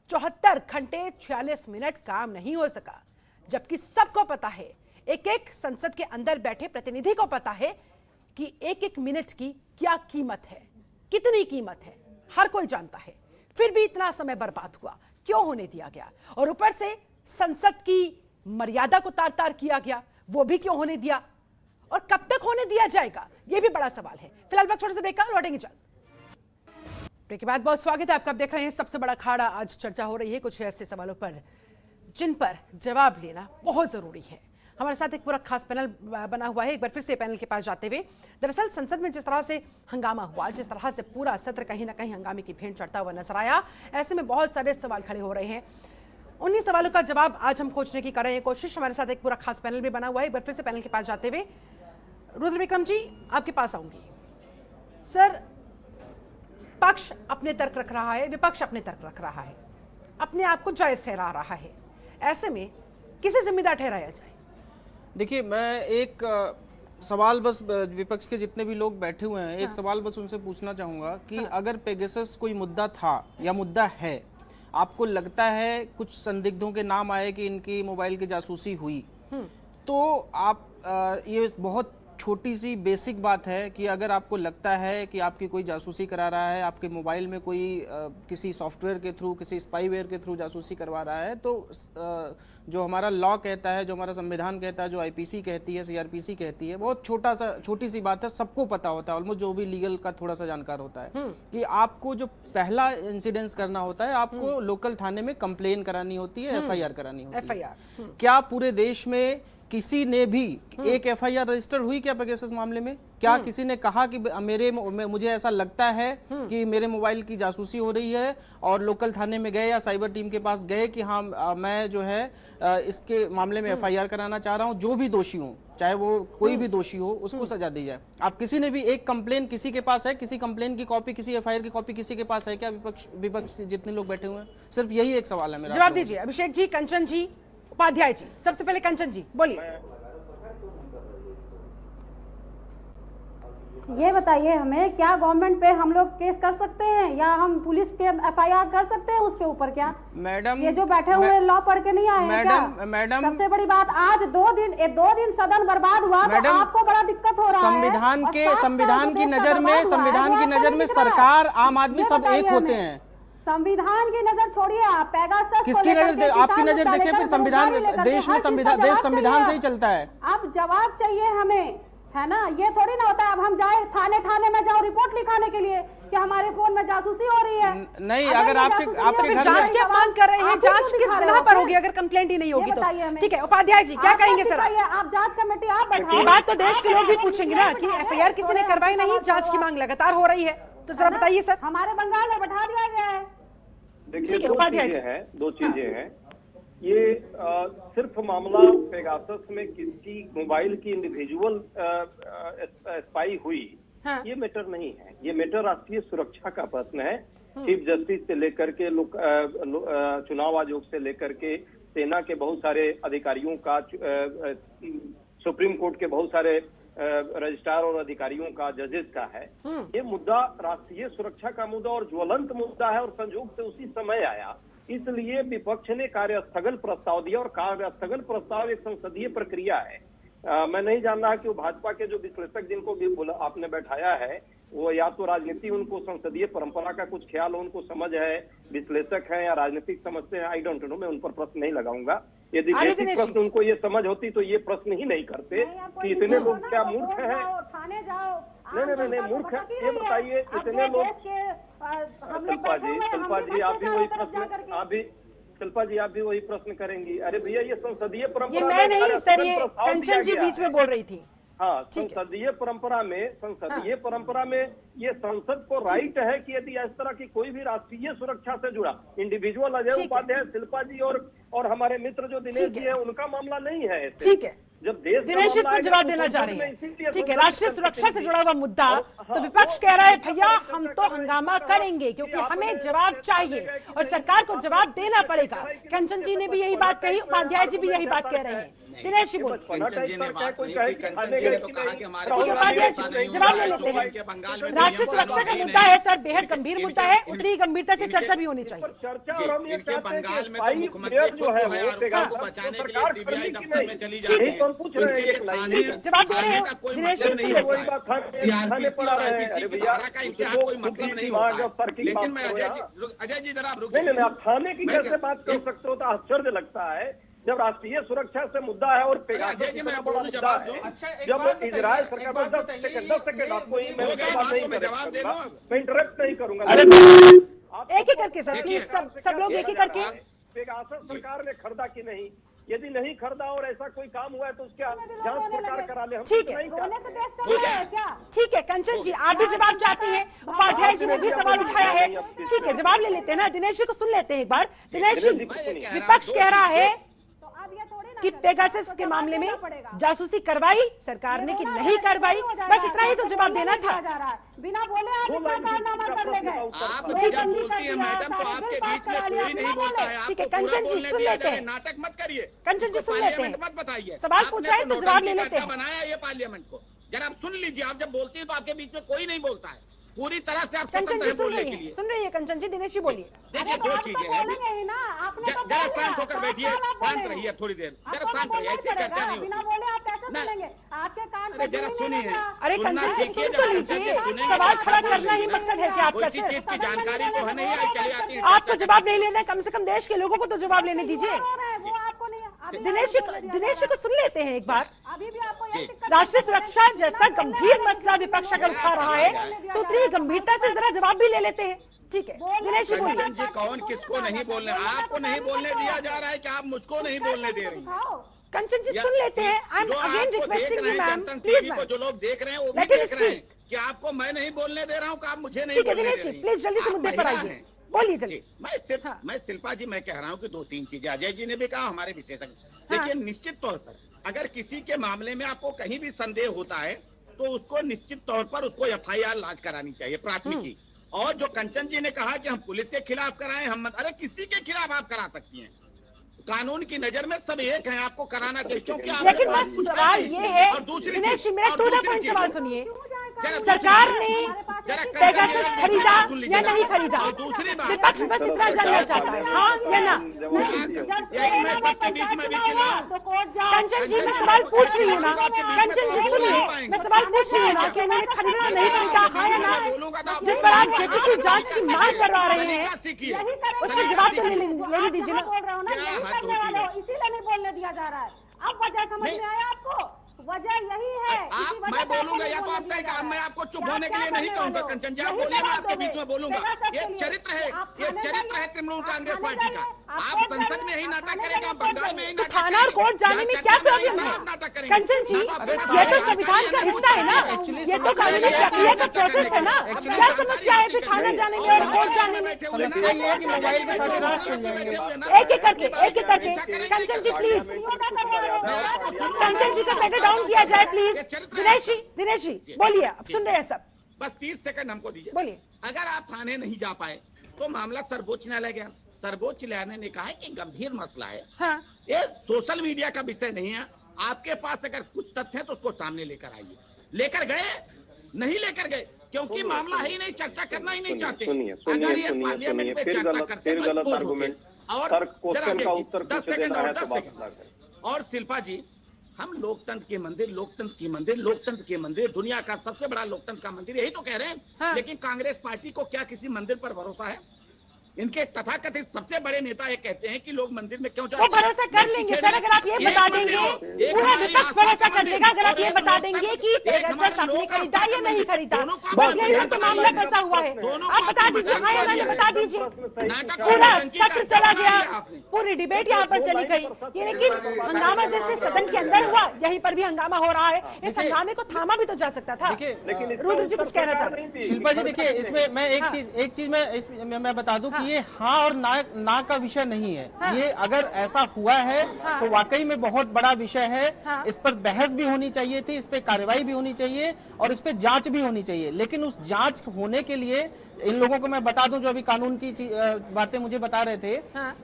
74 घंटे 46 मिनट काम नहीं हो सका, जबकि सबको पता है, एक एक संसद के अंदर बैठे प्रतिनिधि को पता है कि एक एक मिनट की क्या कीमत है, कितनी कीमत है, हर कोई जानता है। फिर भी इतना समय बर्बाद हुआ, क्यों होने दिया गया? और ऊपर से संसद की मर्यादा को तार तार किया गया, वो भी क्यों होने दिया, और कब तक होने दिया जाएगा, यह भी बड़ा सवाल है। फिलहाल वक्त छोटे से ब्रेक का, लौटेंगे जल्द। ब्रेक के बाद बहुत स्वागत है आपका। आप देख रहे हैं सबसे बड़ा अखाड़ा। आज चर्चा हो रही है कुछ ऐसे सवालों पर जिन पर जवाब लेना बहुत जरूरी है। हमारे साथ एक पूरा खास पैनल बना हुआ है। एक बार फिर से पैनल के पास जाते हुए, दरअसल संसद में जिस तरह से हंगामा हुआ, जिस तरह से पूरा सत्र कहीं ना कहीं हंगामे की भेंट चढ़ता हुआ नजर आया, ऐसे में बहुत सारे सवाल खड़े हो रहे हैं। उन्हीं सवालों का जवाब आज हम खोजने की कर रहे हैं कोशिश। हमारे साथ एक पूरा खास पैनल भी बना हुआ है। एक बार फिर से पैनल के पास जाते हुए रुद्र विक्रम जी आपके पास आऊंगी। सर, पक्ष अपने तर्क रख रहा है, विपक्ष अपने तर्क रख रहा है, अपने आप को जायज ठहरा रहा है। ऐसे में किसे जिम्मेदार ठहराया जाए? देखिए, मैं एक सवाल बस विपक्ष के जितने भी लोग बैठे हुए हैं, एक सवाल बस उनसे पूछना चाहूँगा कि अगर पेगासस कोई मुद्दा था या मुद्दा है, आपको लगता है कुछ संदिग्धों के नाम आए कि इनकी मोबाइल की जासूसी हुई, तो आप ये बहुत छोटी सी बेसिक बात है कि अगर आपको लगता है कि आपकी कोई जासूसी करा रहा है, आपके मोबाइल में कोई किसी सॉफ्टवेयर के थ्रू, किसी स्पाईवेयर के थ्रू जासूसी करवा रहा है, तो जो हमारा लॉ कहता है, जो हमारा संविधान कहता है, जो आईपीसी कहती है, सीआरपीसी कहती है, बहुत छोटी सी बात है, सबको पता होता है, ऑलमोस्ट जो भी लीगल का थोड़ा सा जानकार होता है, कि आपको जो पहला इंसिडेंस करना होता है, आपको लोकल थाने में कंप्लेन करानी होती है, एफआईआर करानी होती है। क्या पूरे देश में किसी ने भी एक एफआईआर रजिस्टर हुई क्या पेगासस मामले में? क्या किसी ने कहा कि मुझे ऐसा लगता है कि मेरे मोबाइल की जासूसी हो रही है, और लोकल थाने में गए या साइबर टीम के पास गए कि हाँ मैं जो है इसके मामले में एफआईआर कराना चाह रहा हूँ, जो भी दोषी हो, चाहे वो कोई भी दोषी हो, उसको सजा दी जाए? आप किसी ने भी एक कंप्लेन किसी के पास है, किसी कंप्लेन की कॉपी, किसी एफआईआर की कॉपी किसी के पास है क्या? विपक्ष जितने लोग बैठे हुए हैं, सिर्फ यही एक सवाल है मेरा। जवाब दीजिए अभिषेक जी, कंचन जी, उपाध्याय जी। सबसे पहले कंचन जी बोलिए। ये बताइए हमें, क्या गवर्नमेंट पे हम लोग केस कर सकते हैं या हम पुलिस पे एफआईआर कर सकते हैं उसके ऊपर? क्या मैडम, ये जो बैठे हुए लॉ पढ़ के नहीं आए हैं क्या? मैडम, सबसे बड़ी बात, आज 2 दिन सदन बर्बाद हुआ, तो आपको बड़ा दिक्कत हो रहा है। संविधान की नजर में सरकार, आम आदमी सब एक होते हैं। संविधान की नजर छोड़िए आप, पेगासस किसकी नजर? आपकी नजर देखिए, फिर संविधान, देश में संविधान से ही चलता है। अब जवाब चाहिए हमें, है ना? ये थोड़ी ना होता है अब हम जाए थाने में जाओ रिपोर्ट लिखाने के लिए कि हमारे फोन में जासूसी हो रही है। नहीं, अगर आपके घर जांच की मांग कर रहे हैं, जांच किस बिना पर होगी अगर कंप्लेंट ही नहीं होगी तो? ठीक है, उपाध्याय जी क्या कहेंगे सर? आप जांच कमेटी आप बैठाओ। ये बात तो देश के लोग भी पूछेंगे ना कि एफआईआर किसी ने करवाई नहीं, जांच की मांग लगातार हो रही है, तो जरा बताइए सर। हमारे बंगाल में बैठा दिया गया है। देखिए, दो चीजें हैं। ये सिर्फ मामला पेगासस में किसी मोबाइल की इंडिविजुअल स्पाई हुई, ये मैटर नहीं है। ये मैटर राष्ट्रीय सुरक्षा का प्रश्न है। चीफ जस्टिस से लेकर के चुनाव आयोग से लेकर के सेना के बहुत सारे अधिकारियों का, सुप्रीम कोर्ट के बहुत सारे रजिस्ट्रार और अधिकारियों का, जजेस का है। ये मुद्दा राष्ट्रीय सुरक्षा का मुद्दा और ज्वलंत मुद्दा है, और संयोग से उसी समय आया, इसलिए विपक्ष ने कार्यस्थगन प्रस्ताव दिया। और कार्यस्थगन प्रस्ताव एक संसदीय प्रक्रिया है। मैं नहीं जान रहा कि वो भाजपा के जो विश्लेषक जिनको भी आपने बैठाया है, वो या तो राजनीति, उनको संसदीय परंपरा का कुछ ख्याल हो, उनको समझ है, विश्लेषक हैं या राजनीतिक समझते हैं, आई डोंट नो। मैं उन पर प्रश्न नहीं लगाऊंगा। यदि बेसिक प्रश्न उनको ये समझ होती तो ये प्रश्न ही नहीं करते कि इतने लोग क्या मूर्ख हैं। नहीं, मूर्ख है ये बताइए, इतने लोग। शिल्पा जी, आप भी वही प्रश्न, शिल्पा जी आप भी वही प्रश्न करेंगी? अरे भैया ये संसदीय परंपरा ये मैं में नहीं सर, ये प्रस्ताव दिया कंचन जी गया बीच में है। बोल रही थी। हाँ, ठीक है। संसदीय परंपरा में ये संसद को राइट है कि यदि इस तरह की कोई भी राष्ट्रीय सुरक्षा से जुड़ा इंडिविजुअल, अजय ठीक है। उपाध्याय, शिल्पा जी और हमारे मित्र जो दिनेश ठीक जी है। है, उनका मामला नहीं है ऐसे। ठीक है, जब देश का दिनेश इस मामला पर है, जवाब तो देना चाह संसद रही में है। इसीलिए ठीक है, संसद राष्ट्रीय की सुरक्षा से प्रतिनिधि- जुड़ा हुआ मुद्दा तो विपक्ष कह रहा है भैया हम तो हंगामा करेंगे क्योंकि हमें जवाब चाहिए और सरकार को जवाब देना पड़ेगा। कंचन जी ने भी यही बात कही, उपाध्याय जी भी यही बात कह रहे हैं। दिनेश जी बोलिए। कंचन जी ने बात नहीं की। कंचन जी ने तो कहा कि हमारे ठीक है, उपाध्याय जी जवाब ले लेते हैं। बंगाल में राष्ट्रीय सुरक्षा का मुद्दा है सर, बेहद गंभीर मुद्दा है, उतनी ही गंभीरता से चर्चा भी होनी चाहिए। इनके बंगाल में तो मुख्यमंत्री जो है वो आरोपियों को बचाने के लिए सीबीआई दफ्तर में चली जाती है। पूछ रहे हैं जवाब दे रहे हो कोई दिनेश मतलब जी, नहीं सुन होता लेते है। सीआरपीसी और आईपीसी की धारा का इम्तिहान कोई मतलब नहीं होता है। लेकिन मैं अजय जी जरा आप रुकिए। नहीं, आप थाने की कैसे बात कर सकते हो? तो आश्चर्य लगता है जब राष्ट्रीय सुरक्षा से मुद्दा है और अजय जी मैं बोलूं जवाब दूं। जब इजराइल सरकार 10 सेकंड आपको जवाब दे दूं। मैं इंटरप्ट नहीं करूंगा। एक ही करके सर प्लीज, सब लोग एक ही करके। पेगासस सरकार ने खरीदा कि नहीं? यदि नहीं खरीदा और ऐसा कोई काम हुआ है तो उसका जांच सरकार करा ले। हम ठीक है, नहीं चाहते। ठीक है, ठीक है। कंचन जी आप भी जवाब चाहती हैं, उपाध्याय जी ने भी सवाल उठाया है। ठीक है, जवाब ले लेते हैं ना, दिनेश जी को सुन लेते हैं एक बार। दिनेश जी, विपक्ष कह रहा है कि पेगासस के मामले में जासूसी करवाई सरकार ने कि नहीं करवाई, बस इतना ही तो जवाब देना था। बिना बोले आप इतना कारनामा कर ले गए। आप जब बोलती है मैडम तो आपके बीच में कोई नहीं बोलता है। ठीक है, आपको पूरा कंचन जी बोलने सुन दिया लेते जाए, हैं। नाटक मत करिए। कंचन जी सुन लेते हैं, मत बताइए। सवाल पूछा है तो जवाब ले लेते हैं। बनाया ये पार्लियामेंट को, जरा आप सुन लीजिए। आप जब बोलती है तो आपके बीच में कोई नहीं बोलता है। पूरी तरह से आप कंचन स्वतंत्र जी हैं बोलने के लिए। सुन रही है कंचन जी। दिनेश जी बोलिए। देखिए दो चीजें हैं, जरा शांत होकर बैठिए, शांत रहिए थोड़ी देर, जरा शांत रहिए, ऐसी चर्चा नहीं बिना होती। बोले आप कैसे सुनेंगे? आपके कान अरे जरा सुनिए। अरे कंचन जी सुन तो लीजिए, सवाल खड़ा करना ही मकसद है क्या आपका? किसी चीज की जानकारी तो है नहीं आई, चली आती है। आपको जवाब नहीं लेना, कम से कम देश के लोगों को तो जवाब लेने दीजिए। दिनेश जी को सुन लेते हैं एक बार। अभी भी आपको राष्ट्रीय सुरक्षा जैसा गंभीर मसला विपक्ष अगर उठा रहा है तो उतनी गंभीरता से जरा जवाब भी ले लेते हैं। ठीक है, दिनेश जी बोलिए। कंचन जी कौन किसको नहीं बोलने? आपको नहीं बोलने दिया जा रहा है कि आप मुझको नहीं बोलने दे रही हैं? कंचन जी सुन लेते हैं। I am again requesting you ma'am, Janata please TV को जो लोग देख रहे हैं वो भी Let him देख रहे हैं speak. कि आपको मैं नहीं बोलने दे रहा हूँ, कि आप मुझे नहीं ठीक है बोलने दिनेश दे जी, रही। प्लीज जल्दी से आप मुद्दे पर महिला आइए, हैं। बोलिए जल्दी। मैं शिल्पा जी मैं कह रहा हूँ कि दो तीन चीजें अजय जी ने भी कहा, हमारे विशेषज्ञ। देखिए निश्चित तौर पर अगर किसी के मामले में आपको कहीं भी संदेह होता है तो उसको निश्चित तौर पर उसको एफआईआर लॉन्च करानी चाहिए, प्राथमिकी। और जो कंचन जी ने कहा कि हम पुलिस के खिलाफ कराएं, हम अरे किसी के खिलाफ आप करा सकती हैं। कानून की नजर में सब एक हैं, आपको कराना चाहिए क्योंकि लेकिन बस सवाल ये है, दिनेश जी मेरा टू द पॉइंट सवाल सुनिए। सरकार ने पेगासस खरीदा या नहीं खरीदा? विपक्ष बस इतना जानना चाहता है, हाँ या ना? मैं सबके बीच में भी चिल्लाऊं? कंचन जी मैं सवाल पूछ रही हूँ ना, कंचन जी सुनिए, मैं सवाल पूछ रही हूँ ना कि उन्होंने खरीदा नहीं खरीदा, हाँ या ना? जिस पर आप जेपीसी जांच की मांग करवा रहे हैं उसका जवाब तो लेने दीजिए ना। इसीलिए नहीं बोलने दिया जा रहा है। अब वजह समझ में आया आपको? वजह यही है। आप मैं बोलूंगा या तो आप कहेगा, मैं आपको चुप होने के लिए नहीं कहूंगा। कंचन जी आप बोलिए, मैं आपके बीच में बोलूंगा। ये चरित्र है, ये चरित्र है तृणमूल कांग्रेस पार्टी का। आप संसद में ही नाटक करेगा, बंगाल में ही नाटक करेगा। थाना और कोर्ट जाने में क्या प्रॉब्लम है? कंचन जी ये तो संविधान का हिस्सा है ना, ये तो कानूनी प्रक्रिया का प्रोसेस है ना। क्या समस्या है फिर थाना जाने में और कोर्ट जाने में? समस्या ये है कि मोबाइल के साथ रास्ते खुल जाएंगे। एक एक करके कंचन जी प्लीज, कंचन जी का फेडर डाउन किया जाए प्लीज। दिनेश जी बोलिए, अब सुन रहे हैं सब। बस 30 सेकंड हमको दीजिए। बोलिए। अगर आप थाने नहीं जा पाए तो मामला सर्वोच्च न्यायालय गया। सर्वोच्च न्यायालय ने कहा है कि गंभीर मसला है, हाँ। ये सोशल मीडिया का विषय नहीं है। आपके पास अगर कुछ तथ्य है तो उसको सामने लेकर आइए। लेकर गए? नहीं लेकर गए क्योंकि मामला है ही नहीं, चर्चा करना ही नहीं चाहते। अगर ये पार्लियामेंट में चर्चा करते तो और 10 सेकंड और 10 सेकंड। और शिल्पा जी, हम लोकतंत्र के मंदिर, लोकतंत्र की मंदिर, लोकतंत्र के मंदिर, दुनिया का सबसे बड़ा लोकतंत्र का मंदिर, यही तो कह रहे हैं। हाँ। लेकिन कांग्रेस पार्टी को क्या किसी मंदिर पर भरोसा है? इनके तथाकथित सबसे बड़े नेता ये कहते हैं कि लोग मंदिर में क्यों वो जाते हैं। भरोसा कर लेंगे सर अगर आप ये बता देंगे, पूरा विपक्ष भरोसा कर लेगा अगर आप ये बता देंगे कि पेगासस आपने खरीदा या नहीं खरीदा। बस यही तो मामला फंसा हुआ है। आप बता दीजिए, हाँ या ना बता दीजिए। पूरा सत्र चला गया, पूरी डिबेट यहाँ पर चली गई, ये लेकिन हंगामा जैसे सदन के अंदर हुआ, यहीं पर भी हंगामा हो रहा है। इस हंगामे को थामा भी तो जा सकता था। रुद्र जी कुछ कहना चाहते हैं? शिल्पा जी देखिए, इसमें मैं एक चीज मैं बता दूं कि ये हाँ और ना का विषय नहीं है। ये अगर ऐसा हुआ है तो वाकई में बहुत बड़ा विषय है। इस पर बहस भी होनी चाहिए थी, इस पे कार्रवाई भी होनी चाहिए और इस पे जांच भी होनी चाहिए। लेकिन उस जांच होने के लिए इन लोगों को मैं बता दूं, जो अभी कानून की बातें मुझे बता रहे थे,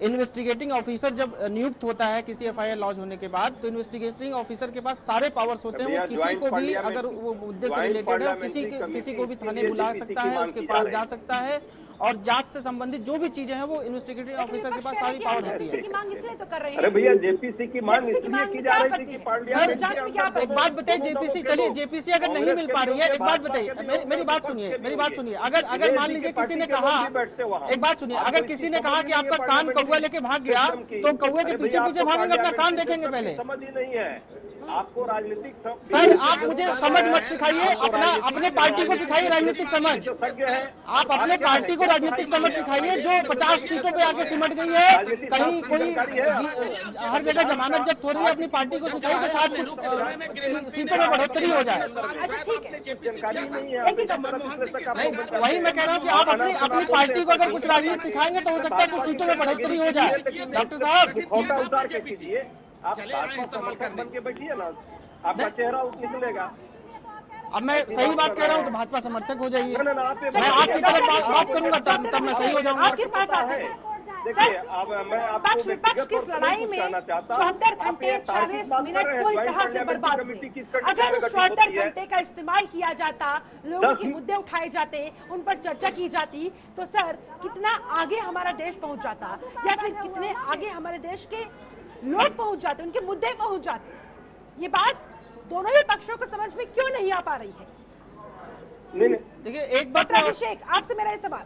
इन्वेस्टिगेटिंग ऑफिसर जब नियुक्त होता है किसी एफआईआर लॉन्च होने के बाद, तो इन्वेस्टिगेटिंग ऑफिसर के पास सारे पावर्स होते हैं। वो किसी को भी अगर वो मुद्दे से रिलेटेड है किसी को भी थाने बुला सकता है, उसके पास जा सकता है और जांच से संबंधित जो भी चीजें हैं वो इन्वेस्टिगेटिव ऑफिसर के पास सारी पावर होती है। अरे भैया जेपीसी की मांग इसलिए की जा रही थी कि सर एक बात बताइए, जेपीसी चलिए, जेपीसी अगर नहीं मिल पा रही है, एक बात बताइए, मेरी बात सुनिए, अगर मान लीजिए किसी ने कहा, एक बात सुनिए, अगर किसी ने कहा कि आपका कान कौवा लेके भाग गया तो कौवे के पीछे पीछे भागेंगे, अपना कान देखेंगे पहले। समझ ही नहीं है आपको राजनीतिक। सर आप मुझे समझ मत सिखाइए, अपने पार्टी को सिखाइए राजनीतिक समझ। आप अपने पार्टी को राजनीतिक समझ सिखाइए। जो 50 सीटों पे आके सिमट गई है, कहीं कोई हर जगह जमानत जब्त हो रही है, अपनी पार्टी को सिखाइए तो शायद कुछ सीटों में बढ़ोतरी हो जाए। वही मैं कह रहा हूँ कि आप अपनी पार्टी को अगर कुछ राजनीति सिखाएंगे तो हो सकता है कुछ सीटों में बढ़ोतरी हो जाए। डॉक्टर साहब उतार के कीजिए, आप समर्थक बन के बैठिए ना, आपका चेहरा निकलेगा। अब मैं सही बात कह रहा हूँ तो भाजपा समर्थक हो जाइए। मैं आपकी तरफ बात करूंगा तब मैं सही हो जाऊंगा। आपके पास आते हैं पक्ष विपक्ष की इस लड़ाई में 74 घंटे 40 मिनट पूरी तरह से बर्बाद हुए। अगर उस 74 घंटे का इस्तेमाल किया जाता, लोगों के मुद्दे उठाए जाते, उन पर चर्चा की जाती, तो सर कितना आगे हमारा देश पहुंच जाता, या फिर कितने आगे हमारे देश के लोग पहुंच जाते, उनके मुद्दे पहुंच जाते। ये बात दोनों ही पक्षों को समझ में क्यों नहीं आ पा रही है? देखिए एक बात, अभिषेक आपसे मेरा ये सवाल,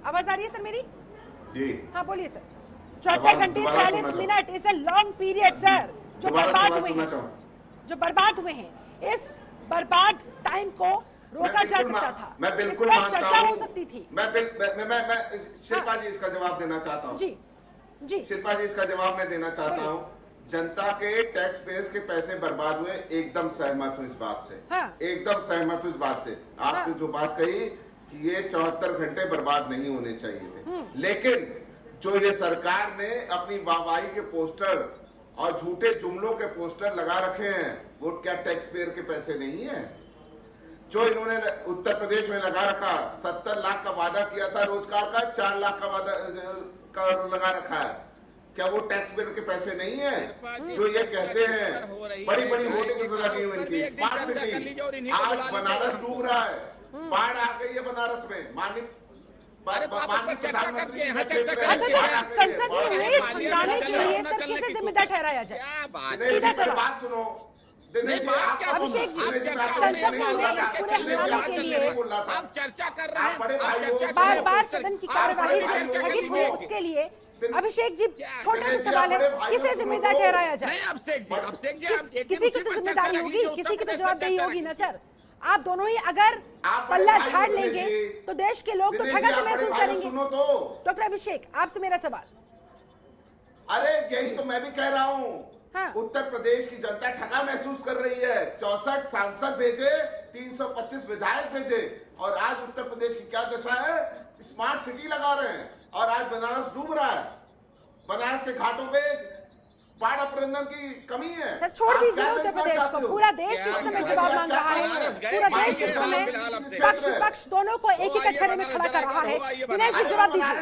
आवाज आ रही है सर मेरी? जी हाँ बोलिए सर। 74 घंटे 40 minute is a long period sir, जो बर्बाद हुए हैं। इस बर्बाद टाइम को रोका जा सकता था, मैं बिल्कुल इस पर चर्चा हो सकती थी। मैं शिल्पा जी इसका जवाब देना चाहता हूँ। जी शिल्पा जी इसका जवाब मैं देना चाहता हूँ। जनता के टैक्स पेयर्स के पैसे बर्बाद हुए, एकदम सहमत हूँ इस बात से। एकदम सहमत हूँ इस बात से। आपने जो बात कही कि ये 74 घंटे बर्बाद नहीं होने चाहिए थे, लेकिन जो ये सरकार ने अपनी वाहवाही के पोस्टर और झूठे जुमलों के पोस्टर लगा रखे हैं, वो क्या टैक्स पेयर के पैसे नहीं है? जो इन्होंने उत्तर प्रदेश में लगा रखा, 70 लाख का वादा किया था रोजगार का, 4 लाख का वादा लगा रखा है, क्या वो टैक्स पेयर के पैसे नहीं है? जो ये कहते हैं बड़ी बड़ी होर्डिंग्स लगी हुई इनकी, स्मार्ट सिटी, आज बनारस डूब रहा है, बाढ़ आ गई है बनारस में। माननीय प्रधानमंत्री संसद में रेस हटाने के लिए सर किसे जिम्मेदार ठहराया जाए? सीधा सवाल। बात सुनो अभिषेक जी, संसद में रेस पूरे हटाने के लिए आप चर्चा कर रहे हैं, बार बार सदन की कार्यवाही स्थगित हुई, उसके लिए अभिषेक जी छोटा सा सवाल है, किसे जिम्मेदार ठहराया जाए? किसी की तो जिम्मेदारी होगी, किसी की तो जवाबदेही होगी ना सर। आप दोनों ही अगर पल्ला झाड़ लेंगे तो देश के लोग तो ठगा से महसूस करेंगे। डॉक्टर अभिषेक आपसे मेरा सवाल। अरे यही तो मैं भी कह रहा हूँ। उत्तर प्रदेश की जनता ठगा महसूस कर रही है। 64 सांसद भेजे, 325 विधायक भेजे, और आज उत्तर प्रदेश की क्या दशा है? स्मार्ट सिटी लगा रहे हैं और आज बनारस डूब रहा है। बनारस के घाटों पे बाढ़ प्रबंधन की कमी है। सर छोड़ दीजिए उत्तर प्रदेश को, पूरा देश इस समय जवाब मांग रहा है। पूरा देश इस समय पक्ष विपक्ष दोनों को एक ही कटघरे में खड़ा कर रहा है। दिनेश जी जवाब दीजिए।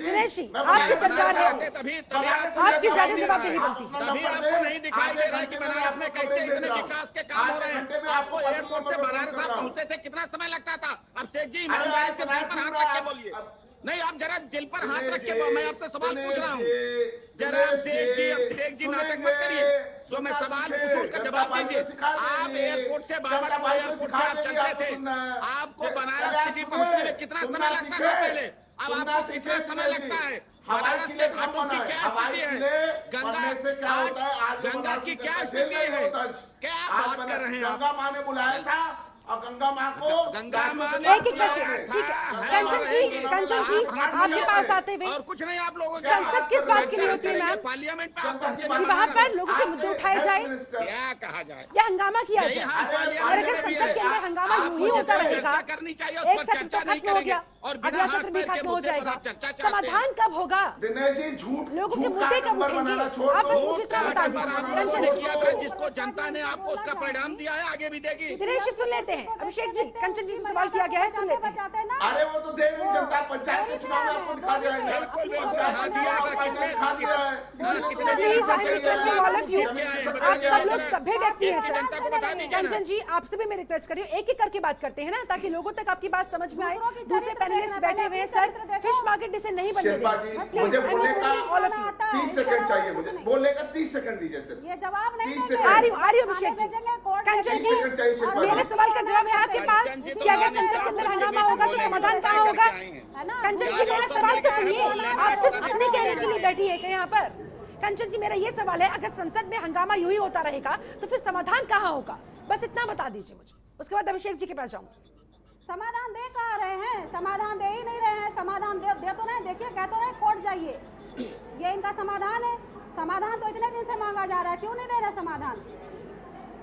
दिनेश जी आपकी सरकार है, आपकी ज्यादा जवाबदेही बनती है। तभी आपको नहीं दिखाई दे रहा है कि बनारस में कैसे इतने विकास के काम हो रहे हैं। आपको एयरपोर्ट से बनारस आप पहुंचते थे कितना समय लगता था? अब शेख जी ईमानदारी से दिल पर हाथ रख के बोलिए। नहीं आप जरा दिल पर हाथ रख के, मैं आपसे सवाल पूछ रहा हूँ। जरा शेख जी नाटक मत करिए, जो मैं सवाल पूछूं उसका जवाब दीजिए। आप एयरपोर्ट से बाबरपुर एयरपोर्ट से आप चलते थे, आपको बनारस सिटी पहुंचने में कितना समय लगता था पहले, अब आपको कितना समय लगता है। बनारस के घाटों की क्या स्थिति है, गंगा की क्या स्थिति है, क्या आप बात कर रहे हैं। गंगा माँ ने बुलाया था और गंगा माँ को गंगा माँ ने एक एक करके, ठीक है कंचन जी आपके पास आते हुए, और कुछ नहीं आप लोगों संसद किस बात के लिए होती है मैम? पार्लियामेंट वहाँ पर लोगों के मुद्दे उठाए जाए क्या कहा जाए या हंगामा किया जाए, और अगर संसद के अंदर हंगामा यूं ही होता रहेगा, करनी चाहिए, एक सत्र तो खत्म हो गया, अगला सत्र भी खत्म हो जाएगा, समाधान कब होगा? दिनेश जी झूठ लोगों के मुद्दे कब उठेंगे? आप बस मुझे इतना बता दीजिए। किया था जिसको जनता ने आपको उसका परिणाम दिया है, आगे भी देगी। दिनेश जी सुन लेते हैं, अभिषेक जी कंचन जी से सवाल किया गया है, सुन लेते हैं। अरे वो तो दे रही जनता, पंचायत के चुनाव में आपको दिखा जाएंगे। बिल्कुल बिल्कुल, हाँ दिया था, कितने आप सब लोग सभ्य व्यक्ति हैं सर। कंचन जी आपसे भी मैं रिक्वेस्ट कर रही हूँ, एक एक करके बात करते हैं ना, ताकि लोगों तक आपकी बात समझ में आए। दूसरे पैनलिस्ट बैठे हुए हैं सर, फिश मार्केट डिसे नहीं बनने शिल्पा जी मुझे बोलने का 30 सेकंड चाहिए, मुझे बोलने का 30 सेकंड दीजिए सिर्फ। ये जवाब नहीं 30 देंगे। सेकंड आ रही हूँ अभिषेक जी। कंचन जी मेरे सवाल का जवाब है आपके पास कि अगर संसद के अंदर हंगामा होगा तो समाधान कहाँ होगा? कंचन जी मेरा सवाल तो सुनिए, आप सिर्फ अपने कहने के लिए बैठी है क्या यहाँ पर? कंचन जी मेरा ये सवाल है, अगर संसद में हंगामा यूं ही होता रहेगा तो फिर समाधान कहाँ होगा? बस इतना बता दीजिए मुझे, उसके बाद अभिषेक जी के पास जाऊंगी। समाधान दे कहा रहे हैं, समाधान दे ही नहीं रहे हैं। समाधान दे तो नहीं, देखिए कह तो रहे कोर्ट जाइए, ये इनका समाधान है। समाधान तो इतने दिन से मांगा जा रहा है, क्यों नहीं दे रहे समाधान?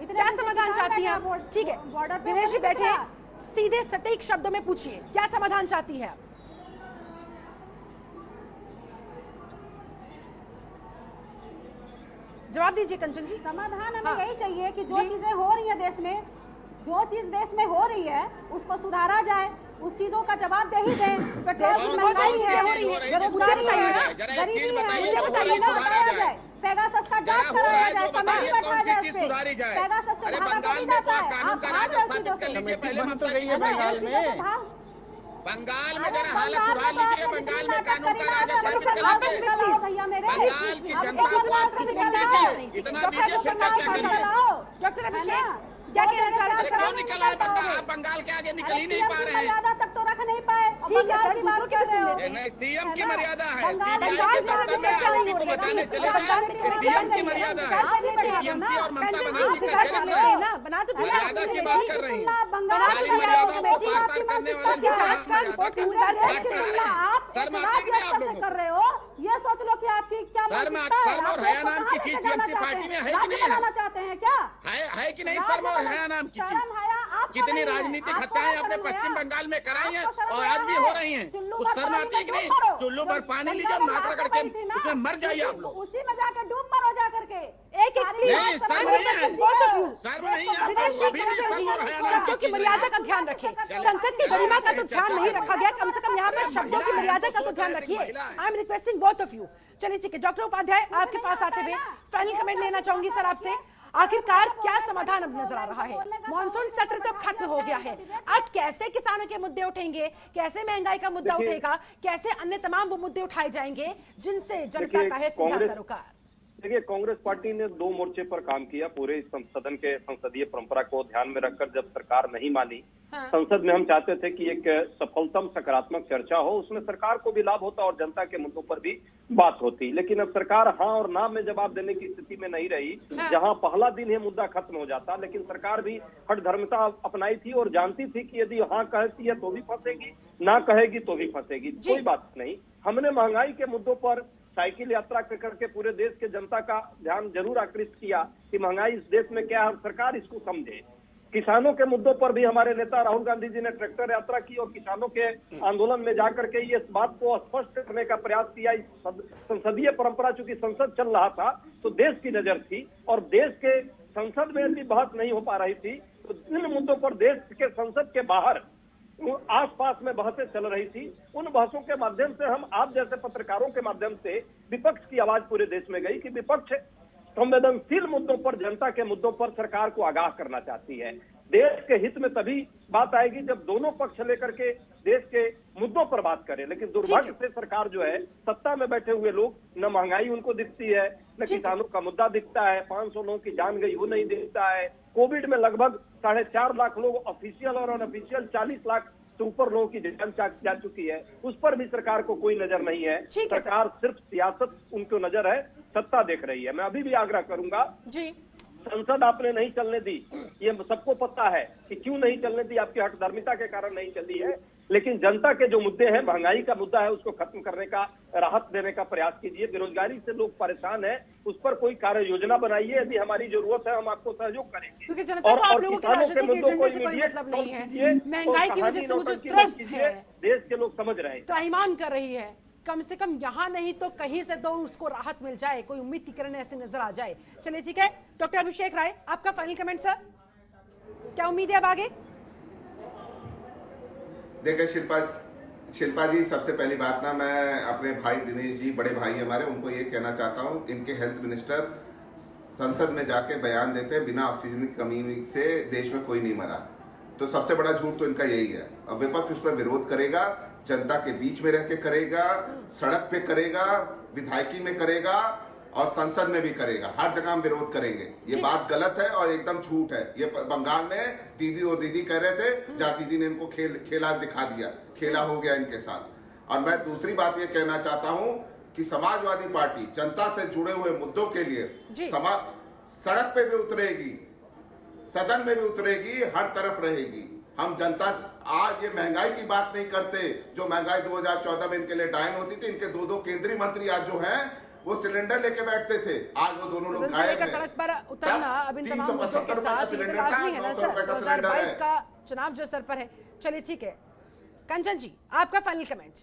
क्या समाधान चाहती हैं आप? ठीक है दिनेश जी बैठे, सीधे सटीक शब्दों में पूछिए, क्या समाधान चाहती है आप? जवाब दीजिए कंचन जी। समाधान हमें यही चाहिए कि जो चीजें हो रही है देश में, जो चीज देश में हो रही है उसको सुधारा जाए, उस चीजों का जवाब दे ही दें। पेट्रोल की महंगाई है, हो रही है, बेरोजगारी है, गरीबी है, मुझे बताइए ना, बताया जाए। पेगासस का जांच कराया जाए, कमेटी बैठाया जाए, पेगासस से भागा नहीं जाता है। आप भाग रहे चीजों से। पहले बन तो गई है बंगाल में, बंगाल में जरा हालत सुधार लीजिए, बंगाल में कानून का राज स्थापित कर लीजिए, बंगाल की जनता को आप दीजिए, इतना दीजिए फिर चर्चा करिए। डॉक्टर अभिषेक क्या कहना चाह रहे हैं? क्यों निकल आए बंगाल? आप बंगाल के आगे निकल ही नहीं पा रहे हैं। मर्यादा तक तो रख नहीं पाए। ठीक है सर, दूसरों की भी सुन लेते हैं। नहीं, सीएम की मर्यादा है, बंगाल में चर्चा नहीं हो रही है, बचाने चले बंगाल में जाए, सीएम की मर्यादा है, टीएमसी और ममता बनर्जी का चरित्र ना बना तो दिया मर्यादा की बात कर रही है। बना तो दिया मर्यादाओं को पार पार करने वाले उसकी जांच का रिपोर्ट इंतजार आप शर्म आती है आप लोगों कर रहे हो, ये सोच लो कि आपकी क्या शर्म और हया नाम की चीज टीएमसी पार्टी में है कि नहीं है? चाहते हैं क्या? है कि नहीं शर्म और हया नाम की चीज? कितनी राजनीतिक हत्याएं आपने पश्चिम बंगाल में कराई हैं और आज भी हो रही हैं, कुछ शर्म आती है कि नहीं? चुल्लू पर पानी लीजिए, नाक रगड़ के उसमें मर जाइए आप लोग। उसी में जाकर डूब मरो जा करके। एक नहीं, शर्म नहीं है, शर्म नहीं है, दिनेश जी, अभी भी शर्म और हया नाम की शब्दों की चीज मर्यादा का ध्यान रखें। संसद की गरिमा का तो ध्यान नहीं रखा गया, कम से कम यहाँ पर शब्दों की मर्यादा का तो ध्यान रखिए। I am requesting both of you. चलिए ठीक है, डॉक्टर उपाध्याय आपके पास आते हुए फाइनल कमेंट लेना चाहूंगी सर आपसे। आखिरकार क्या समाधान अब नजर आ रहा है? मॉनसून सत्र तो खत्म हो गया है, अब कैसे किसानों के मुद्दे उठेंगे, कैसे महंगाई का मुद्दा उठेगा, कैसे अन्य तमाम वो मुद्दे उठाए जाएंगे जिनसे जनता का है सीधा सरोकार? देखिए, कांग्रेस पार्टी ने 2 मोर्चे पर काम किया। पूरे सदन के संसदीय परंपरा को ध्यान में रखकर जब सरकार नहीं मानी, संसद में हम चाहते थे कि एक सफलतम सकारात्मक चर्चा हो, उसमें सरकार को भी लाभ होता और जनता के मुद्दों पर भी बात होती। लेकिन अब सरकार हाँ और ना में जवाब देने की स्थिति में नहीं रही। जहां पहला दिन ही मुद्दा खत्म हो जाता, लेकिन सरकार भी हठधर्मिता अपनाई थी और जानती थी कि यदि हाँ कहती है तो भी फंसेगी, ना कहेगी तो भी फंसेगी। कोई बात नहीं, हमने महंगाई के मुद्दों पर साइकिल यात्रा करके पूरे देश के जनता का ध्यान जरूर आकृष्ट किया कि महंगाई इस देश में क्या है, सरकार इसको समझे। किसानों के मुद्दों पर भी हमारे नेता राहुल गांधी जी ने ट्रैक्टर यात्रा की और किसानों के आंदोलन में जाकर के ये इस बात को स्पष्ट करने का प्रयास किया। इस संसदीय परंपरा, चूंकि संसद चल रहा था तो देश की नजर थी और देश के संसद में भी बहस नहीं हो पा रही थी, तो जिन मुद्दों पर देश के संसद के बाहर आसपास में बहसें चल रही थी, उन बहसों के माध्यम से हम आप जैसे पत्रकारों के माध्यम से विपक्ष की आवाज पूरे देश में गई कि विपक्ष संवेदनशील मुद्दों पर, जनता के मुद्दों पर सरकार को आगाह करना चाहती है। देश के हित में तभी बात आएगी जब दोनों पक्ष लेकर के देश के मुद्दों पर बात करें। लेकिन दुर्भाग्य से सरकार जो है, सत्ता में बैठे हुए लोग, न महंगाई उनको दिखती है, न किसानों का मुद्दा दिखता है, 500 लोगों की जान गई वो नहीं दिखता है, कोविड में लगभग 4.5 लाख लोग ऑफिशियल और अनऑफिशियल 40 लाख से ऊपर लोगों की जान जा चुकी है, उस पर भी सरकार को कोई नजर नहीं है। सरकार सिर्फ सियासत उनको नजर है, सत्ता देख रही है। मैं अभी भी आग्रह करूंगा जी, संसद आपने नहीं चलने दी, ये सबको पता है कि क्यों नहीं चलने दी, आपकी हठधर्मिता के कारण नहीं चली है। लेकिन जनता के जो मुद्दे हैं, महंगाई का मुद्दा है, उसको खत्म करने का, राहत देने का प्रयास कीजिए। बेरोजगारी से लोग परेशान हैं, उस पर कोई कार्य योजना बनाइए। यदि हमारी जरूरत है, हम आपको सहयोग करेंगे। क्योंकि जनता को आप लोगों के राजनीतिक एजेंडे से कोई मतलब नहीं है। महंगाई की वजह से मुझे त्रस्त है, देश के लोग समझ रहे हैं, त्राहिमाम कर रही है। कम से कम यहाँ नहीं तो कहीं से तो उसको राहत मिल जाए, कोई उम्मीद की किरण ऐसे नजर आ जाए। चलिए ठीक है, डॉक्टर अभिषेक राय, आपका फाइनल कमेंट सर, क्या उम्मीद है अब आगे? देखिए शिल्पा जी, सबसे पहली बात ना, मैं अपने भाई दिनेश जी, बड़े भाई हमारे, उनको ये कहना चाहता हूँ, इनके हेल्थ मिनिस्टर संसद में जाके बयान देते हैं बिना ऑक्सीजन की कमी से देश में कोई नहीं मरा। तो सबसे बड़ा झूठ तो इनका यही है। अब विपक्ष उस पर विरोध करेगा, जनता के बीच में रह के करेगा, सड़क पे करेगा, विधायकी में करेगा और संसद में भी करेगा। हर जगह हम विरोध करेंगे। ये बात गलत है और एकदम झूठ है। ये बंगाल में दीदी और दीदी कह रहे थे, जहाँ दीदी ने इनको खेला दिखा दिया, खेला हो गया इनके साथ। और मैं दूसरी बात ये कहना चाहता हूँ कि समाजवादी पार्टी जनता से जुड़े हुए मुद्दों के लिए सड़क पे भी उतरेगी, सदन में भी उतरेगी, हर तरफ रहेगी। हम जनता, आज ये महंगाई की बात नहीं करते, जो महंगाई 2014 में इनके लिए डायन होती थी। इनके दो केंद्रीय मंत्री आज जो हैं वो सिलेंडर लेके बैठते थे, आज वो दोनों लोग गायब हैं। सड़क पर उतरना अब इन तमाम मुद्दों के साथ लाजमी है ना सर। 2022 का चुनाव जो सर पर है। चलिए ठीक है, कंचन जी आपका फाइनल कमेंट।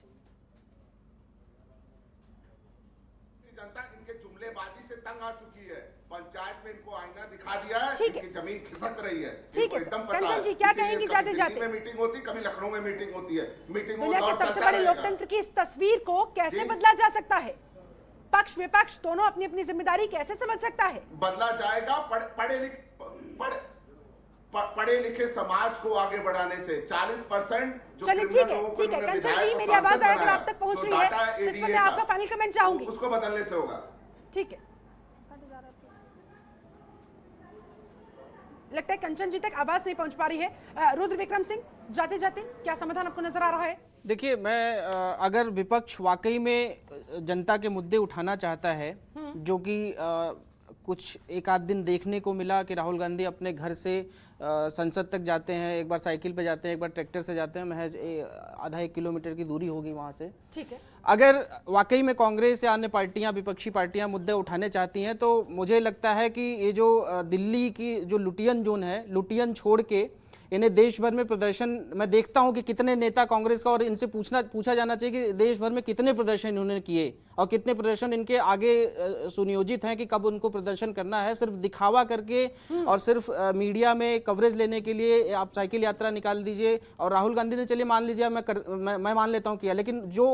जनता इनके जुमलेबाजी से तंग आ चुकी है। पंचायत में इनको आईना दिखा दिया है, इनकी जमीन खिसक रही है। ठीक है कंचन जी, क्या कहेंगे जाते जाते? मीटिंग होती, कभी लखनऊ में मीटिंग होती है। दुनिया के सबसे बड़े लोकतंत्र की इस तस्वीर को कैसे बदला जा सकता है? पक्ष विपक्ष दोनों अपनी अपनी जिम्मेदारी कैसे समझ सकता है? बदला जाएगा पढ़े लिखे समाज को आगे बढ़ाने से। 40% चलिए ठीक है कंचन जी, मेरी आवाज अगर आप तक पहुंच रही है, इस पर मैं आपका फाइनल कमेंट चाहूंगी। उसको बदलने से होगा। ठीक है, लगता है कंचन जी तक आवाज नहीं पहुंच पा रही है। रुद्र विक्रम सिंह, जाते जाते क्या समाधान आपको नजर आ रहा है? देखिए, मैं अगर विपक्ष वाकई में जनता के मुद्दे उठाना चाहता है, जो कि कुछ एक आध दिन देखने को मिला कि राहुल गांधी अपने घर से संसद तक जाते हैं, एक बार साइकिल पे जाते हैं, एक बार ट्रैक्टर से जाते हैं, महज आधा 1 किलोमीटर की दूरी होगी वहाँ से। ठीक है, अगर वाकई में कांग्रेस या अन्य पार्टियां, विपक्षी पार्टियां मुद्दे उठाने चाहती हैं, तो मुझे लगता है कि ये जो दिल्ली की जो लुटियन जोन है, लुटियन छोड़ के इन्हें देश भर में प्रदर्शन, मैं देखता हूं कि कितने नेता कांग्रेस का, और इनसे पूछा जाना चाहिए कि देश भर में कितने प्रदर्शन इन्होंने किए और कितने प्रदर्शन इनके आगे सुनियोजित हैं कि कब उनको प्रदर्शन करना है। सिर्फ दिखावा करके और सिर्फ मीडिया में कवरेज लेने के लिए आप साइकिल यात्रा निकाल दीजिए। और राहुल गांधी ने, चलिए मान लीजिए, मैं मान लेता हूँ किया, लेकिन जो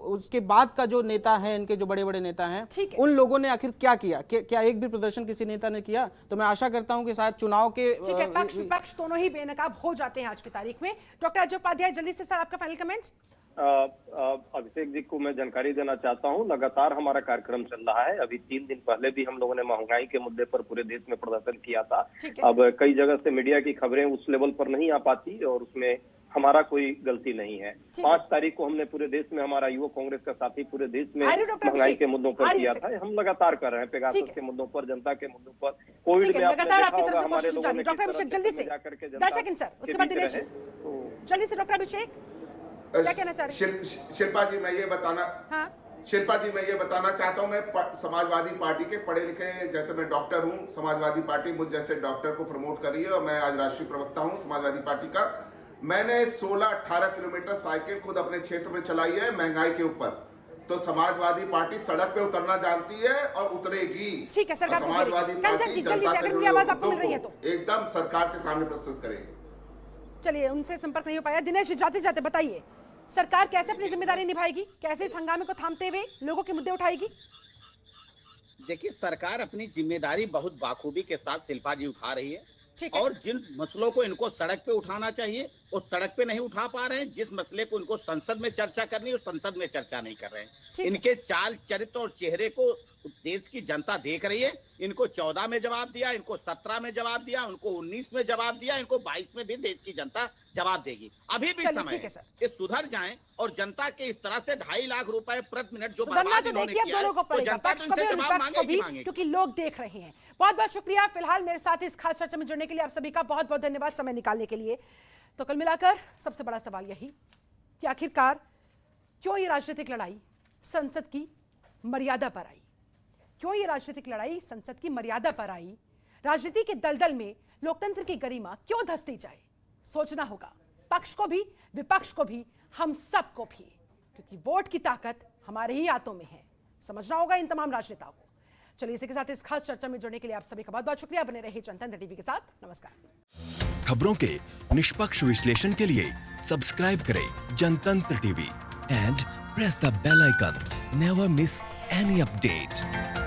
उसके बाद का जो नेता है, इनके जो बड़े बड़े नेता हैं, उन लोगों ने आखिर क्या किया? क्या एक भी प्रदर्शन किसी नेता ने किया? तो मैं आशा करता हूँ कि शायद चुनाव के पक्ष विपक्ष दोनों ही बेनकाब हो जाते हैं आज की तारीख में। डॉक्टर अजय उपाध्याय, जल्दी से सर आपका फाइनल कमेंट। अभिषेक जी को मैं जानकारी देना चाहता हूं, लगातार हमारा कार्यक्रम चल रहा है। अभी 3 दिन पहले भी हम लोगों ने महंगाई के मुद्दे पर पूरे देश में प्रदर्शन किया था। अब कई जगह से मीडिया की खबरें उस लेवल पर नहीं आ पाती और उसमें हमारा कोई गलती नहीं है। 5 तारीख को हमने पूरे देश में, हमारा युवा कांग्रेस का साथी पूरे देश में महंगाई के मुद्दों पर किया था। हम लगातार कर रहे हैं, पेगासस के मुद्दों पर, जनता के मुद्दों पर, कोविड में लगातार आपकी तरफ से कोशिश जारी। डॉक्टर अभिषेक जल्दी से 10 सेकंड सर, उसके बाद दिनेश जल्दी से। डॉक्टर अभिषेक क्या कहना चाह रहे हैं? शिल्पा जी मैं ये बताना चाहता हूँ, मैं समाजवादी पार्टी के पढ़े लिखे, जैसे मैं डॉक्टर हूँ, समाजवादी पार्टी मुझ जैसे डॉक्टर को प्रमोट कर रही है और मैं आज राष्ट्रीय प्रवक्ता हूँ समाजवादी पार्टी का। मैंने 16-18 किलोमीटर साइकिल खुद अपने क्षेत्र में चलाई है महंगाई के ऊपर। तो समाजवादी पार्टी सड़क पे उतरना जानती है और उतरेगी। ठीक है सर, समाजवादी पार्टी एकदम सरकार के सामने प्रस्तुत करेगी। चलिए, उनसे संपर्क नहीं हो पाया। दिनेश, जाते जाते बताइए, सरकार कैसे अपनी जिम्मेदारी निभाएगी, कैसे इस हंगामे को थामते हुए लोगों के मुद्दे उठाएगी? देखिए, सरकार अपनी जिम्मेदारी बहुत बाखूबी के साथ शिल्पा जी उठा रही है और जिन मसलों को इनको सड़क पे उठाना चाहिए वो सड़क पे नहीं उठा पा रहे हैं। जिस मसले को उनको संसद में चर्चा करनी है, वो संसद में चर्चा नहीं कर रहे हैं। इनके चाल चरित्र और चेहरे को देश की जनता देख रही है। इनको 14 में जवाब दिया, इनको 17 में जवाब दिया, उनको 19 में जवाब दिया, इनको 22 में भी देश की जनता जवाब देगी। अभी भी समय है कि सुधर जाएं और जनता के इस तरह से 2.5 लाख रुपए प्रति मिनट जो बर्बाद इन्होंने किया है, तो जनता तो इनसे जवाब मांगेगी। क्योंकि लोग देख रहे हैं। बहुत बहुत शुक्रिया फिलहाल मेरे साथ इस खास चर्चा में जुड़ने के लिए। आप सभी का बहुत बहुत धन्यवाद समय निकालने के लिए। तो कल मिलाकर सबसे बड़ा सवाल यही कि आखिरकार क्यों ये राजनीतिक लड़ाई संसद की मर्यादा पर आई, क्यों ये राजनीतिक लड़ाई संसद की मर्यादा पर आई, राजनीति के दलदल में लोकतंत्र की गरिमा क्यों धंसती जाए। सोचना होगा पक्ष को भी, विपक्ष को भी, हम सबको भी, क्योंकि वोट की ताकत हमारे ही हाथों में है। समझना होगा इन तमाम राजनेताओं को। चलिए इसी के साथ इस खास चर्चा में जुड़ने के लिए आप सभी का बहुत बहुत शुक्रिया। बने रहिए जनतंत्र टीवी के साथ। नमस्कार। खबरों के निष्पक्ष विश्लेषण के लिए सब्सक्राइब करें Jantantra TV and press the bell icon. Never miss any update.